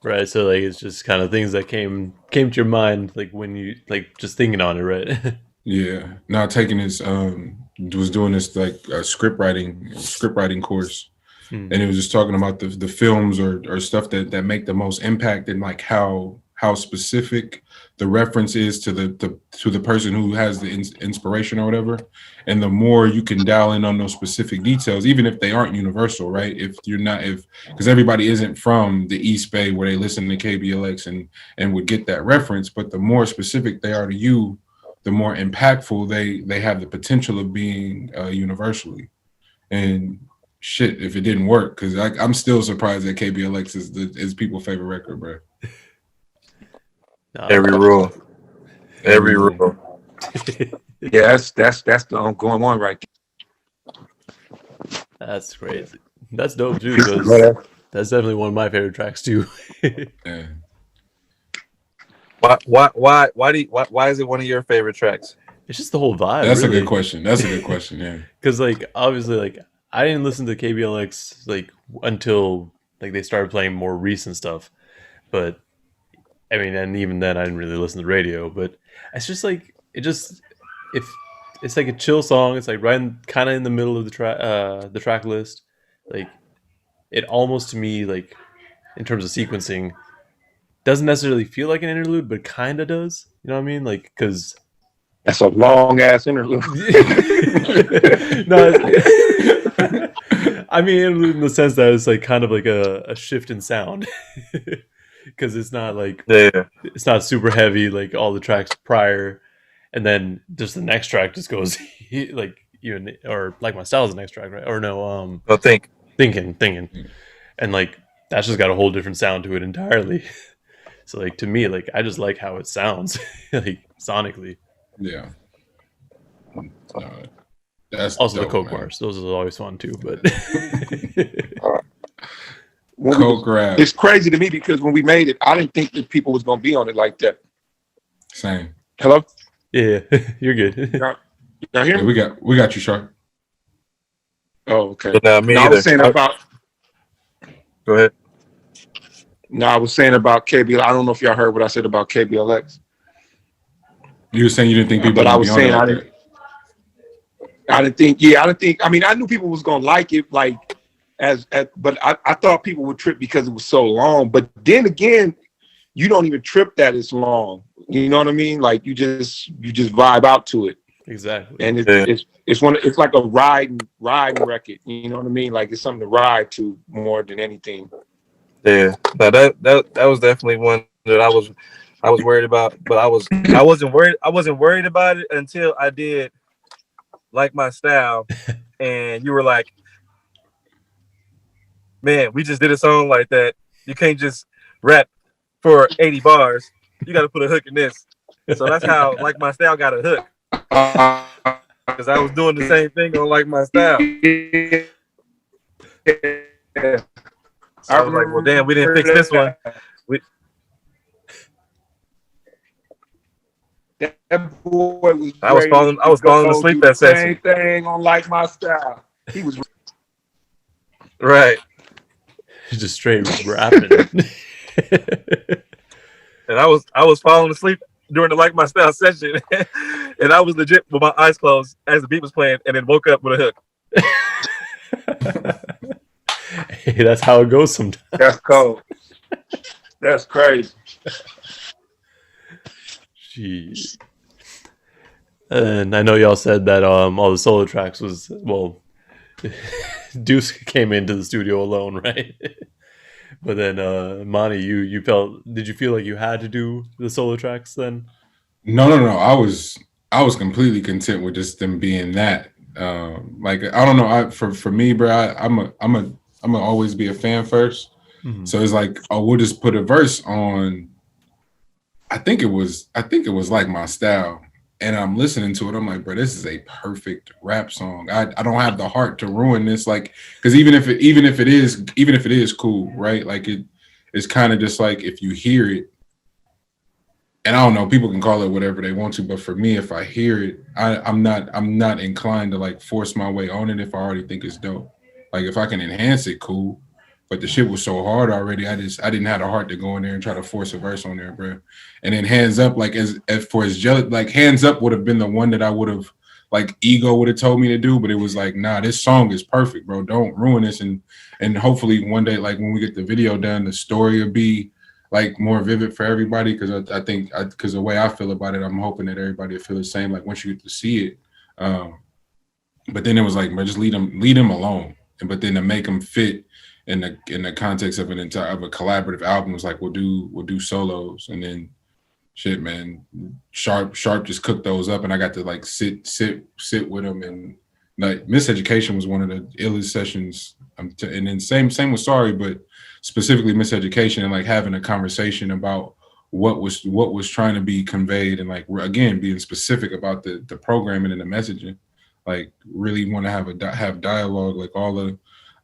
Right, so like it's just kind of things that came to your mind, like when you like just thinking on it, right? Yeah. Now taking this was doing this like script writing course, and it was just talking about the films or stuff that make the most impact, and like how specific the reference is to the person who has the inspiration or whatever. And the more you can dial in on those specific details, even if they aren't universal, right? Because everybody isn't from the East Bay where they listen to KBLX and would get that reference, but the more specific they are to you, the more impactful they have the potential of being universally. And shit, if it didn't work, because I'm still surprised that KBLX is people's favorite record, bro. Every rule. Yeah, that's the ongoing one right there. That's crazy. That's dope too, because that's definitely one of my favorite tracks too. Yeah. Why is it one of your favorite tracks? It's just the whole vibe. That's really. a good question. That's a good question. Yeah. Because like obviously like I didn't listen to KBLX like until like they started playing more recent stuff, but I mean, and even then I didn't really listen to the radio. But it's just like if it's like a chill song. It's like right kind of in the middle of the track list. Like it almost to me like in terms of sequencing doesn't necessarily feel like an interlude, but kind of does. You know what I mean? Like because that's a long ass interlude. No, I mean interlude in the sense that it's like kind of like a shift in sound, because it's not like it's not super heavy like all the tracks prior, and then just the next track just goes like even or Like My Style is the next track, right? Or no, thinking, and like that's just got a whole different sound to it entirely. So like to me, like I just like how it sounds, like sonically. Yeah. That's Also dope, the Coke man. bars. Those are always fun too. But Coke rap. It's crazy to me because when we made it, I didn't think that people was gonna be on it like that. Same. Hello? yeah, you're good. Y'all hear Yeah, me? we got you, Sharp. Oh, okay. But now me No, I either. was saying about Go ahead. KBL. I don't know if y'all heard what I said about KBLX. You were saying you didn't think people But would I be was on it saying like I that. didn't think. I mean, I knew people was gonna like it, like but I thought people would trip because it was so long. But then again, you don't even trip that it's long. You know what I mean? Like you just vibe out to it, Exactly. and Yeah. it's like a riding record. You know what I mean? Like it's something to ride to more than anything. Yeah. Now that was definitely one that I was worried about, but I wasn't worried about it until I did Like My Style, and you were like, man, we just did a song like that. You can't just rap for 80 bars. You got to put a hook in this. So that's how Like My Style got a hook, because I was doing the same thing on Like My Style. So I was like, well, damn, we didn't fix this one. That boy was. I was falling asleep that session. Same thing on Like My Style. He was Right. Just straight rapping. And I was falling asleep during the Like My Style session, and I was legit with my eyes closed as the beat was playing, and then woke up with a hook. Hey, that's how it goes sometimes. That's cold. That's crazy. Jeez. And I know y'all said that all the solo tracks was, well, Deuce came into the studio alone, right? But then Mani, did you feel like you had to do the solo tracks then? No. I was completely content with just them being that. Like I don't know. For me, bro, I'm gonna always be a fan first. Mm-hmm. So it's like, oh, we'll just put a verse on. I think it was Like My Style, and I'm listening to it. I'm like, bro, this is a perfect rap song. I don't have the heart to ruin this, like, because even if it is cool, right? Like it's kind of just like if you hear it, and I don't know, people can call it whatever they want to, but for me, if I hear it, I'm not inclined to like force my way on it if I already think it's dope. Like if I can enhance it, cool. But the shit was so hard already. I didn't have the heart to go in there and try to force a verse on there, bro. And then Hands Up, like as for his jealous, like Hands Up would have been the one that I would have, like Ego would have told me to do, but it was like, nah, this song is perfect, bro. Don't ruin this. And hopefully one day, like when we get the video done, the story will be like more vivid for everybody. Because I think because the way I feel about it, I'm hoping that everybody will feel the same. Like once you get to see it, but then it was like, bro, just leave them alone. But then to make them fit in the context of a collaborative album, was like we'll do solos, and then shit, man, Sharp just cooked those up, and I got to like sit with them, and like Miseducation was one of the illest sessions. And then same with Sorry, but specifically Miseducation, and like having a conversation about what was trying to be conveyed, and like again being specific about the programming and the messaging, like really want to have dialogue, like all the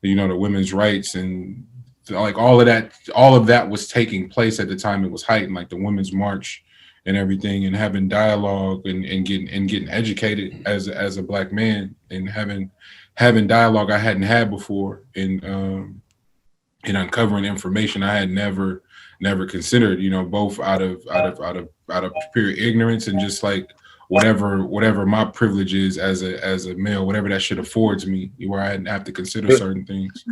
the women's rights and like all of that was taking place at the time it was heightened, like the Women's March and everything, and having dialogue and getting educated as a Black man, and having dialogue I hadn't had before, and uncovering information I had never considered, both out of pure ignorance and just like whatever my privilege is as a male, whatever that shit affords me, where I didn't have to consider certain things.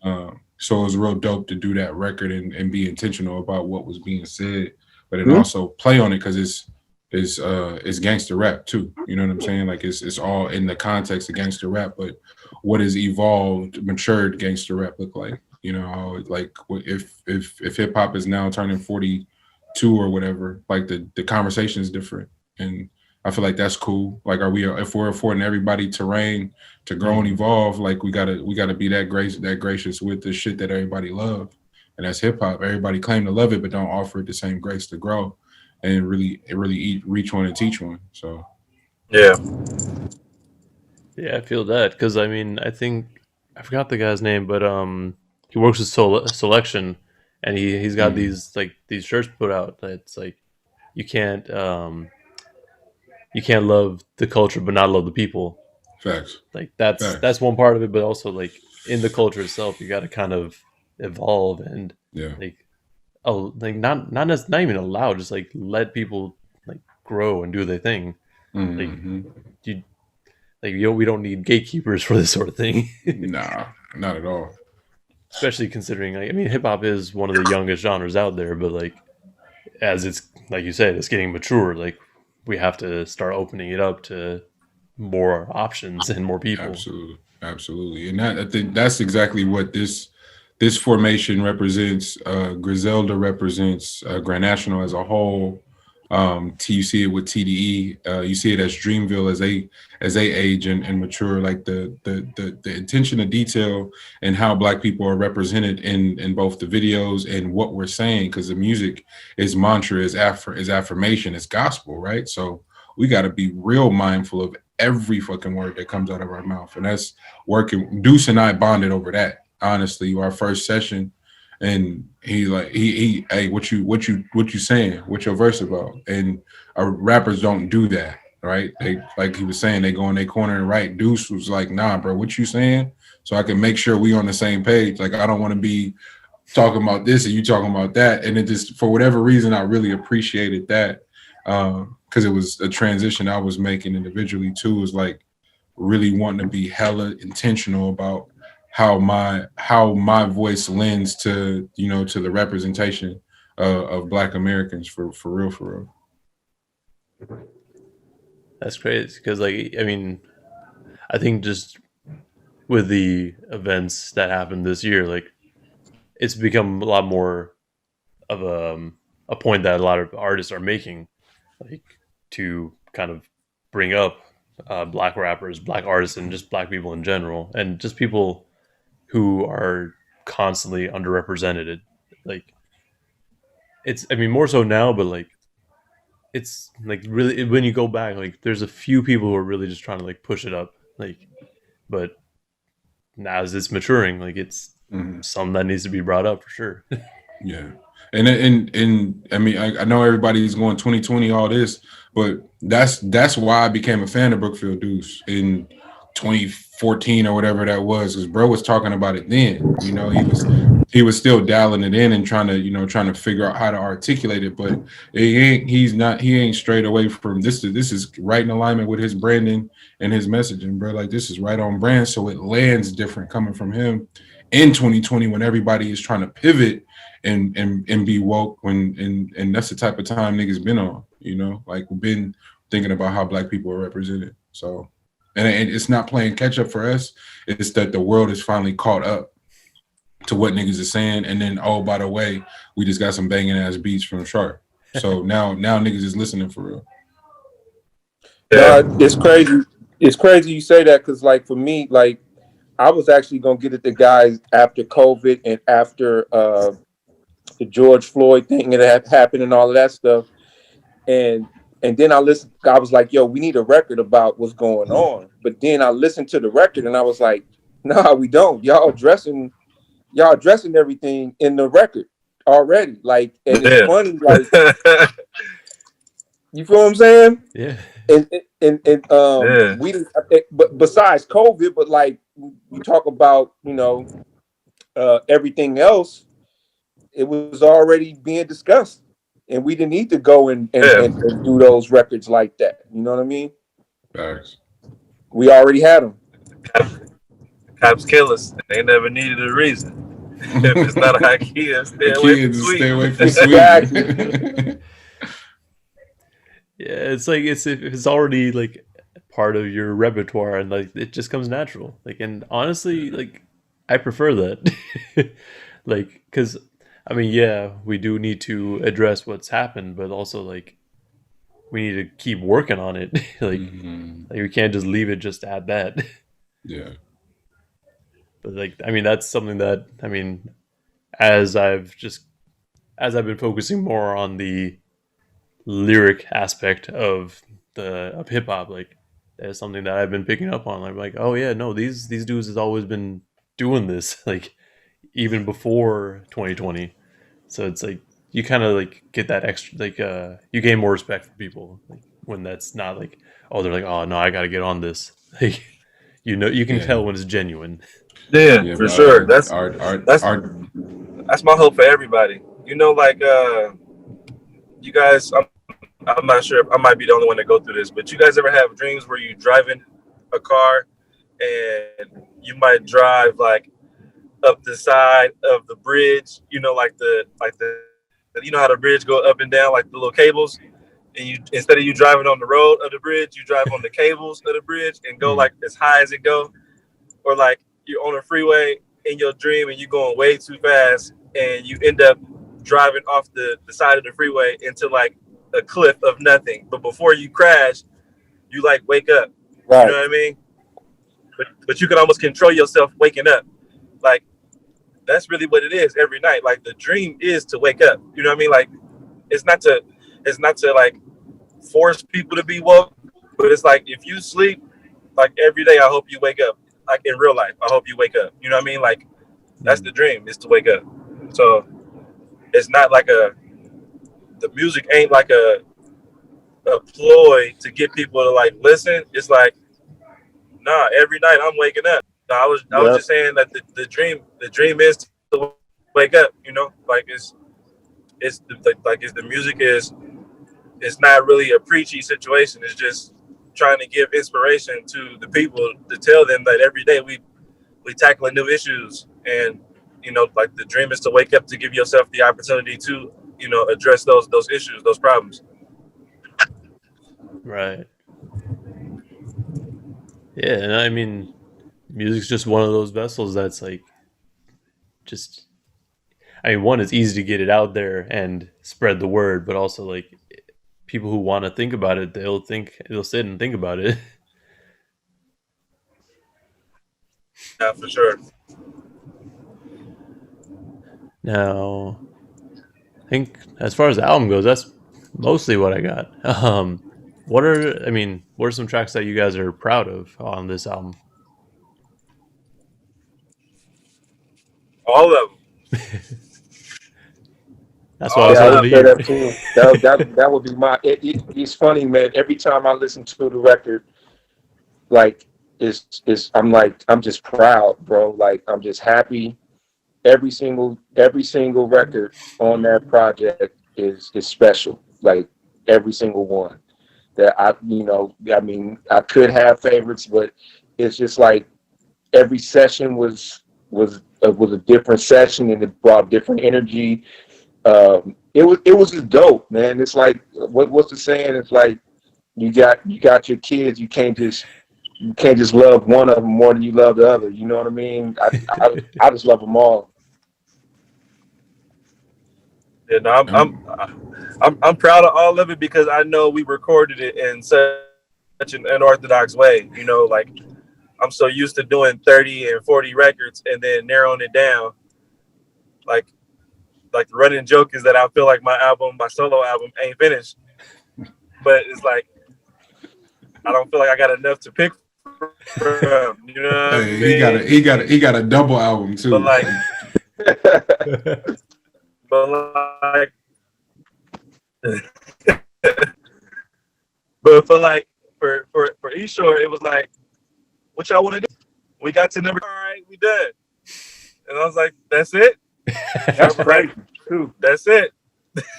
So it was real dope to do that record and be intentional about what was being said, but then also play on it because it's gangster rap too. You know what I'm saying? Like it's all in the context of gangster rap, but what does evolved, matured gangster rap look like? Like if hip hop is now turning 42 or whatever, like the conversation is different, and I feel like that's cool. Like, if we're affording everybody terrain to grow and evolve, like we gotta be that gracious with the shit that everybody love, and that's hip hop. Everybody claim to love it, but don't offer it the same grace to grow and really reach one and teach one. So yeah, Yeah, I feel that because I mean, I think I forgot the guy's name, but he works with Selection, and he's got these shirts put out. That's like you can't you can't love the culture but not love the people. Facts. Like Facts. that's one part of it, but also like in the culture itself, you got to kind of evolve and Yeah. like like not even allow, just like let people like grow and do their thing. Like Mm-hmm. you like we don't need gatekeepers for this sort of thing. Nah, not at all. Especially considering like I mean hip hop is one of the youngest genres out there, but like as it's like you said, it's getting mature. Like we have to start opening it up to more options and more people. Absolutely, absolutely, and that I think that's exactly what this formation represents. Griselda represents Grand National as a whole. You see it with TDE. You see it as Dreamville as they age and mature. Like the attention to detail and how Black people are represented in both the videos and what we're saying, because the music is mantra, is affirmation, is gospel, right? So we got to be real mindful of every fucking word that comes out of our mouth, and that's working. Deuce and I bonded over that. Honestly, our first session, and he like he hey, what you saying? What your verse about? And our rappers don't do that, right? They, like he was saying, they go in their corner and write. Deuce was like, nah, bro, what you saying? So I can make sure we on the same page. Like I don't want to be talking about this and you talking about that. And it just, for whatever reason, I really appreciated that. Because it was a transition I was making individually too, is like really wanting to be hella intentional about how my voice lends to, you know, to the representation of Black Americans for real. That's crazy because like I mean I think just with the events that happened this year, like it's become a lot more of a point that a lot of artists are making, like to kind of bring up Black rappers, Black artists, and just Black people in general, and just people who are constantly underrepresented. Like it's, I mean, more so now, but like it's like really when you go back, like there's a few people who are really just trying to like push it up, like, but now as it's maturing, like it's something that needs to be brought up for sure. Yeah. And I mean, I know everybody's going 2020, all this, but that's why I became a fan of Brookfield Deuce in 2014 or whatever that was, because bro was talking about it then. You know, he was still dialing it in and trying to figure out how to articulate it, but he ain't straight away from this. This is right in alignment with his branding and his messaging, bro. Like this is right on brand, so it lands different coming from him in 2020 when everybody is trying to pivot and be woke, and that's the type of time niggas been on, you know, like we've been thinking about how Black people are represented. So and it's not playing catch up for us, it's that the world is finally caught up to what niggas is saying. And then, oh, by the way, we just got some banging ass beats from Sharp, so now niggas is listening for real. Yeah. It's crazy you say that, because like for me, like I was actually gonna get at the guys after COVID and after the George Floyd thing that happened and all of that stuff. And then I was like, yo, we need a record about what's going on. But then I listened to the record and I was like, nah, we don't. Y'all addressing everything in the record already. Like, and it's funny, like you feel what I'm saying? Yeah. We but besides COVID, but like we talk about, you know, everything else, it was already being discussed, and we didn't need to go and do those records like that. You know what I mean? Facts. We already had them. Cops kill us. They never needed a reason. If it's not a IKEA, stay away from sweet. Exactly. Yeah, it's like it's already like part of your repertoire, and like it just comes natural. Like, and honestly, like I prefer that. Like, because I mean, yeah, we do need to address what's happened, but also like we need to keep working on it. Like, like we can't just leave it just at that. Yeah. But like, I mean, that's something that I mean, as I've been focusing more on the lyric aspect of hip hop, like That's something that I've been picking up on. I'm like, oh yeah, no, these dudes has always been doing this, like even before 2020. So it's like you kind of like get that extra, like you gain more respect for people, like when that's not like, oh, they're like, oh no, I got to get on this. Like, you can Yeah. tell when it's genuine. Yeah, Yeah, for but sure. That's our that's my hope for everybody. You know, like you guys, I'm not sure. I might be the only one to go through this, but you guys ever have dreams where you driving a car and you might drive like up the side of the bridge? You know, like the you know how the bridge go up and down like the little cables, and you instead of you driving on the road of the bridge, you drive on the cables of the bridge and go like as high as it go, or like you're on a freeway in your dream and you're going way too fast and you end up driving off the side of the freeway into like a cliff of nothing. But before you crash, you like wake up. Right. You know what I mean? But you can almost control yourself waking up. Like that's really what it is every night. Like the dream is to wake up. You know what I mean? Like it's not to like force people to be woke, but it's like if you sleep, like every day I hope you wake up. Like in real life, I hope you wake up. You know what I mean? Like that's the dream, is to wake up. So it's not like the music ain't like a ploy to get people to like listen. It's like, nah, every night I'm waking up. No, I was just saying that the dream is to wake up, you know? Like it's the music is, it's not really a preachy situation. It's just trying to give inspiration to the people to tell them that every day we tackling new issues, and you know, like the dream is to wake up, to give yourself the opportunity to, you know, address those issues, those problems. Right. Yeah, and I mean, music's just one of those vessels that's like, just, I mean, one, it's easy to get it out there and spread the word, but also like people who want to think about it, they'll sit and think about it. Yeah, for sure. Now, I think as far as the album goes, that's mostly what I got. What are some tracks that you guys are proud of on this album? All of them. That's what I was Yeah, I hoping would to say hear. that too. That would be my. It's funny, man. Every time I listen to the record, like I'm just proud, bro. Like I'm just happy. Every single record on that project is special. Like every single one. That I mean, I could have favorites, but it's just like every session was a different session, and it brought different energy. It was just dope, man. It's like what's the saying? It's like you got your kids. You can't just love one of them more than you love the other. You know what I mean? I just love them all. Yeah, no, I'm proud of all of it because I know we recorded it in such an unorthodox way. You know, like I'm so used to doing 30 and 40 records and then narrowing it down. Like the running joke is that I feel like my solo album ain't finished, but it's like I don't feel like I got enough to pick from. You know what I mean? He got a double album too. But for Eastshore, it was like, what y'all want to do? We got to number, all right, we done. And I was like, that's it? That's crazy too. That's it.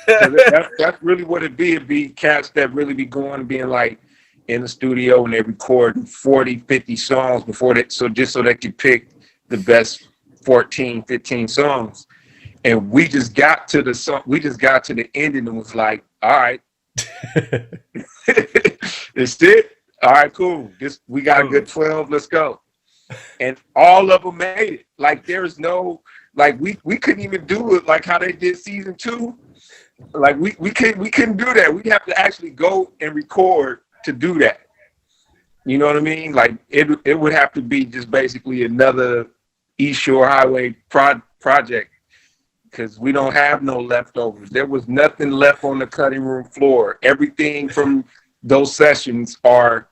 That's really what it be. It'd be cats that really be going and being like in the studio and they record 40, 50 songs before that, so they could pick the best 14, 15 songs. And we just got to the song, we just got to the ending and was like, all right. It's it. All right, cool. We got a good 12. Let's go. And all of them made it. Like there's no, like we couldn't even do it like how they did season 2. Like we couldn't do that. We have to actually go and record to do that. You know what I mean? Like it would have to be just basically another Eastshore Highway project. Because we don't have no leftovers. There was nothing left on the cutting room floor. Everything from those sessions are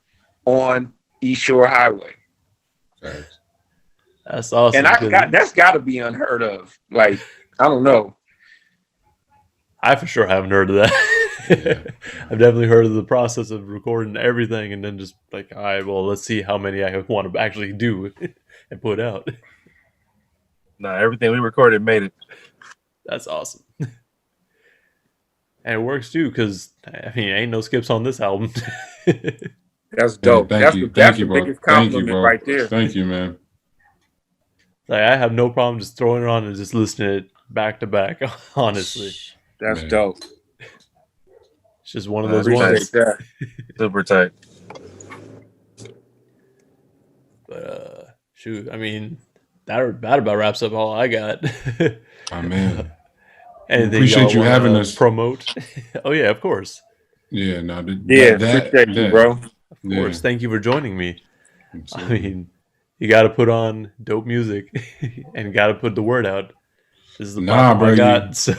on Eastshore Highway. Facts. That's awesome. And that's got to be unheard of. Like, I don't know. I for sure haven't heard of that. Yeah. I've definitely heard of the process of recording everything and then just like, all right, well, let's see how many I want to actually do and put out. Nah, everything we recorded made it. That's awesome. And it works too, because I mean, ain't no skips on this album. That's dope. Thank That's you, the bro. biggest Thank you, compliment bro. right there. Thank you, man. Like, I have no problem just throwing it on and just listening to it back to back, honestly. That's Man. dope. It's just one of those Appreciate ones. that. Super tight. But shoot, I mean, that about wraps up all I got. Oh, man. Anything Appreciate y'all you wanna having us. Promote? Oh yeah, of course. Yeah, no. Appreciate you, bro. Of course. Thank you for joining me. I Absolutely. mean, you got to put on dope music and got to put the word out. This is the Nah, platform bro, I got. So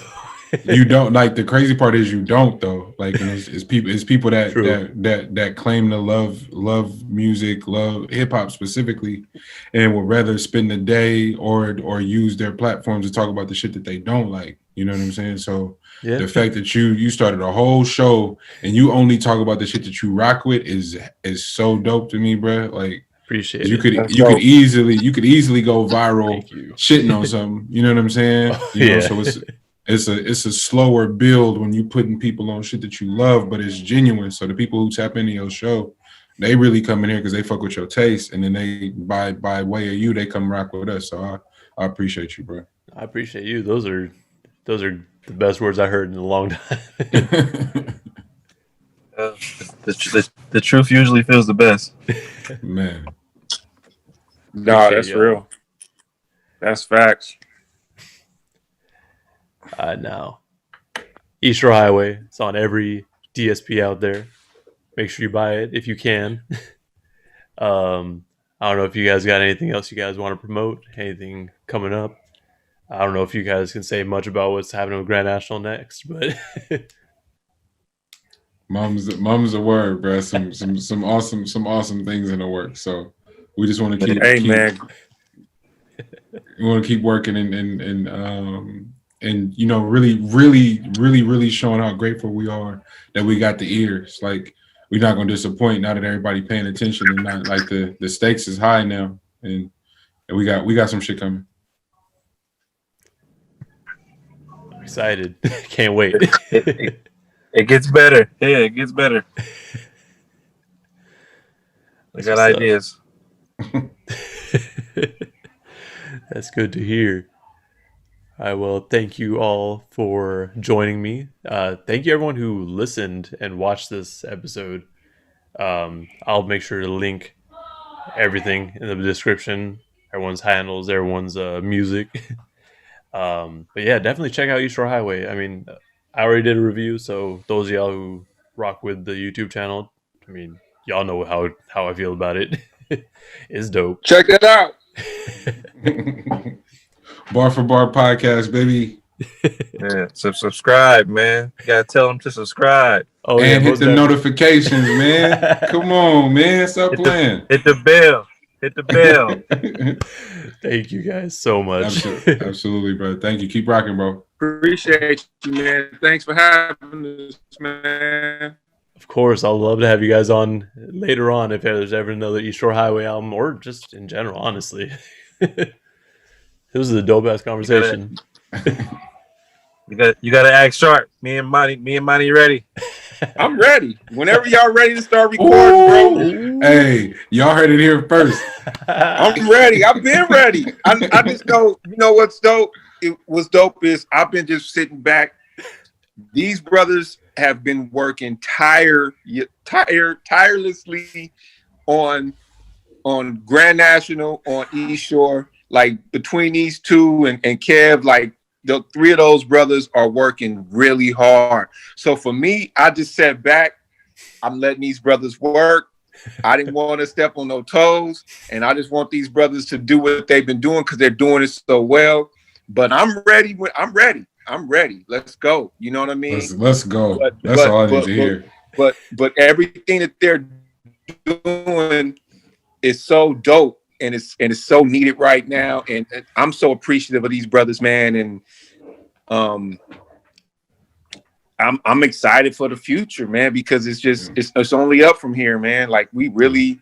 You don't, like, the crazy part is you don't, though. Like, and it's people that True. that claim to love music, love hip hop specifically, and would rather spend the day or use their platforms to talk about the shit that they don't like. You know what I'm saying? So yeah, the fact that you started a whole show and you only talk about the shit that you rock with is so dope to me, bro. Like, appreciate you it. could That's you could dope. easily go viral Thank you. shitting on something. You know what I'm saying? You know, Yeah. so it's a slower build when you putting people on shit that you love, but it's genuine. So the people who tap into your show, they really come in here because they fuck with your taste, and then they by way of you, they come rock with us. So I appreciate you, bro. I appreciate you. Those are the best words I heard in a long time. The truth usually feels the best. Man, No, Appreciate that's y'all. real. That's facts. Now, Eastshore Highway. It's on every DSP out there. Make sure you buy it if you can. I don't know if you guys got anything else you guys want to promote. Anything coming up? I don't know if you guys can say much about what's happening with Grand National next, but mum's a word, bro. Some awesome things in the works. So we just want to keep. Hey, man. We want to keep working and you know, really showing how grateful we are that we got the ears. Like, we're not gonna disappoint now that everybody paying attention, and not like the stakes is high now, and we got some shit coming. I'm excited. Can't wait. It gets better. Yeah, it gets better. We got ideas. That's good to hear. I will thank you all for joining me. Thank you everyone who listened and watched this episode. I'll make sure to link everything in the description. Everyone's handles, everyone's music. But yeah, definitely check out Eastshore Highway. I mean, I already did a review, so those of y'all who rock with the YouTube channel, I mean, y'all know how I feel about it. It's dope. Check it out. Bar for Bar podcast, baby. Yeah, so subscribe, man. You gotta tell them to subscribe. Oh, And yeah, hit most the definitely. notifications, man. Come on, man. Stop playing. Hit the bell. Hit the bell. Thank you guys so much. Absolutely, bro. Thank you. Keep rocking, bro. Appreciate you, man. Thanks for having us, man. Of course, I'd love to have you guys on later on if there's ever another Eastshore Highway album, or just in general, honestly. This was a dope-ass conversation. You gotta act sharp. Me and Mani ready. I'm ready. Whenever y'all ready to start recording, bro. Hey, y'all heard it here first. I'm ready. I've been ready. I just know, you know what's dope? What's dope is I've been just sitting back. These brothers have been working tirelessly on Grand National, on Eastshore. Like, between these two and Kev, like, the three of those brothers are working really hard. So for me, I just sat back. I'm letting these brothers work. I didn't want to step on no toes, and I just want these brothers to do what they've been doing because they're doing it so well. But I'm ready. I'm ready. Let's go. You know what I mean? Let's go. But- That's but- all I need but- to hear. But everything that they're doing is so dope, and it's so needed right now. And I'm so appreciative of these brothers, man. And um, I'm excited for the future, man, because it's just it's only up from here, man. Like we really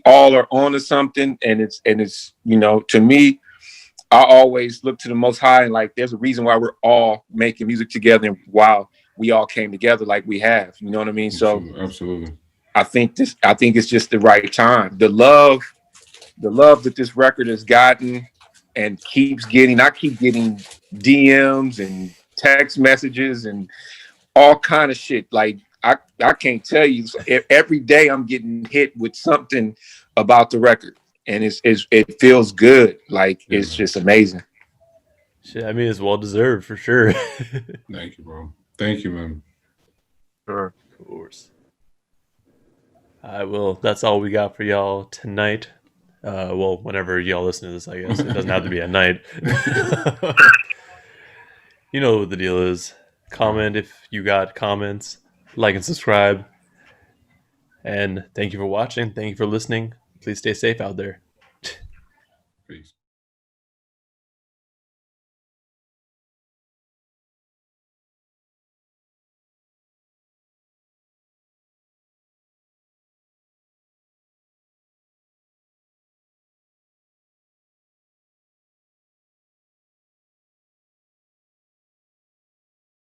all are on to something, and it's you know, to me, I always look to the Most High, and like there's a reason why we're all making music together, and while we all came together like we have, you know what I mean? So Absolutely. I think it's just the right time. The love that this record has gotten and keeps getting. I keep getting DMs and text messages and all kind of shit. Like I can't tell you. Every day I'm getting hit with something about the record, and it feels good. Like it's just amazing. Shit, I mean, it's well deserved for sure. Thank you, bro. Thank you, man. Sure. Of course. All right, well, that's all we got for y'all tonight. Well, whenever y'all listen to this, I guess. It doesn't have to be at night. You know what the deal is. Comment if you got comments. Like and subscribe. And thank you for watching. Thank you for listening. Please stay safe out there.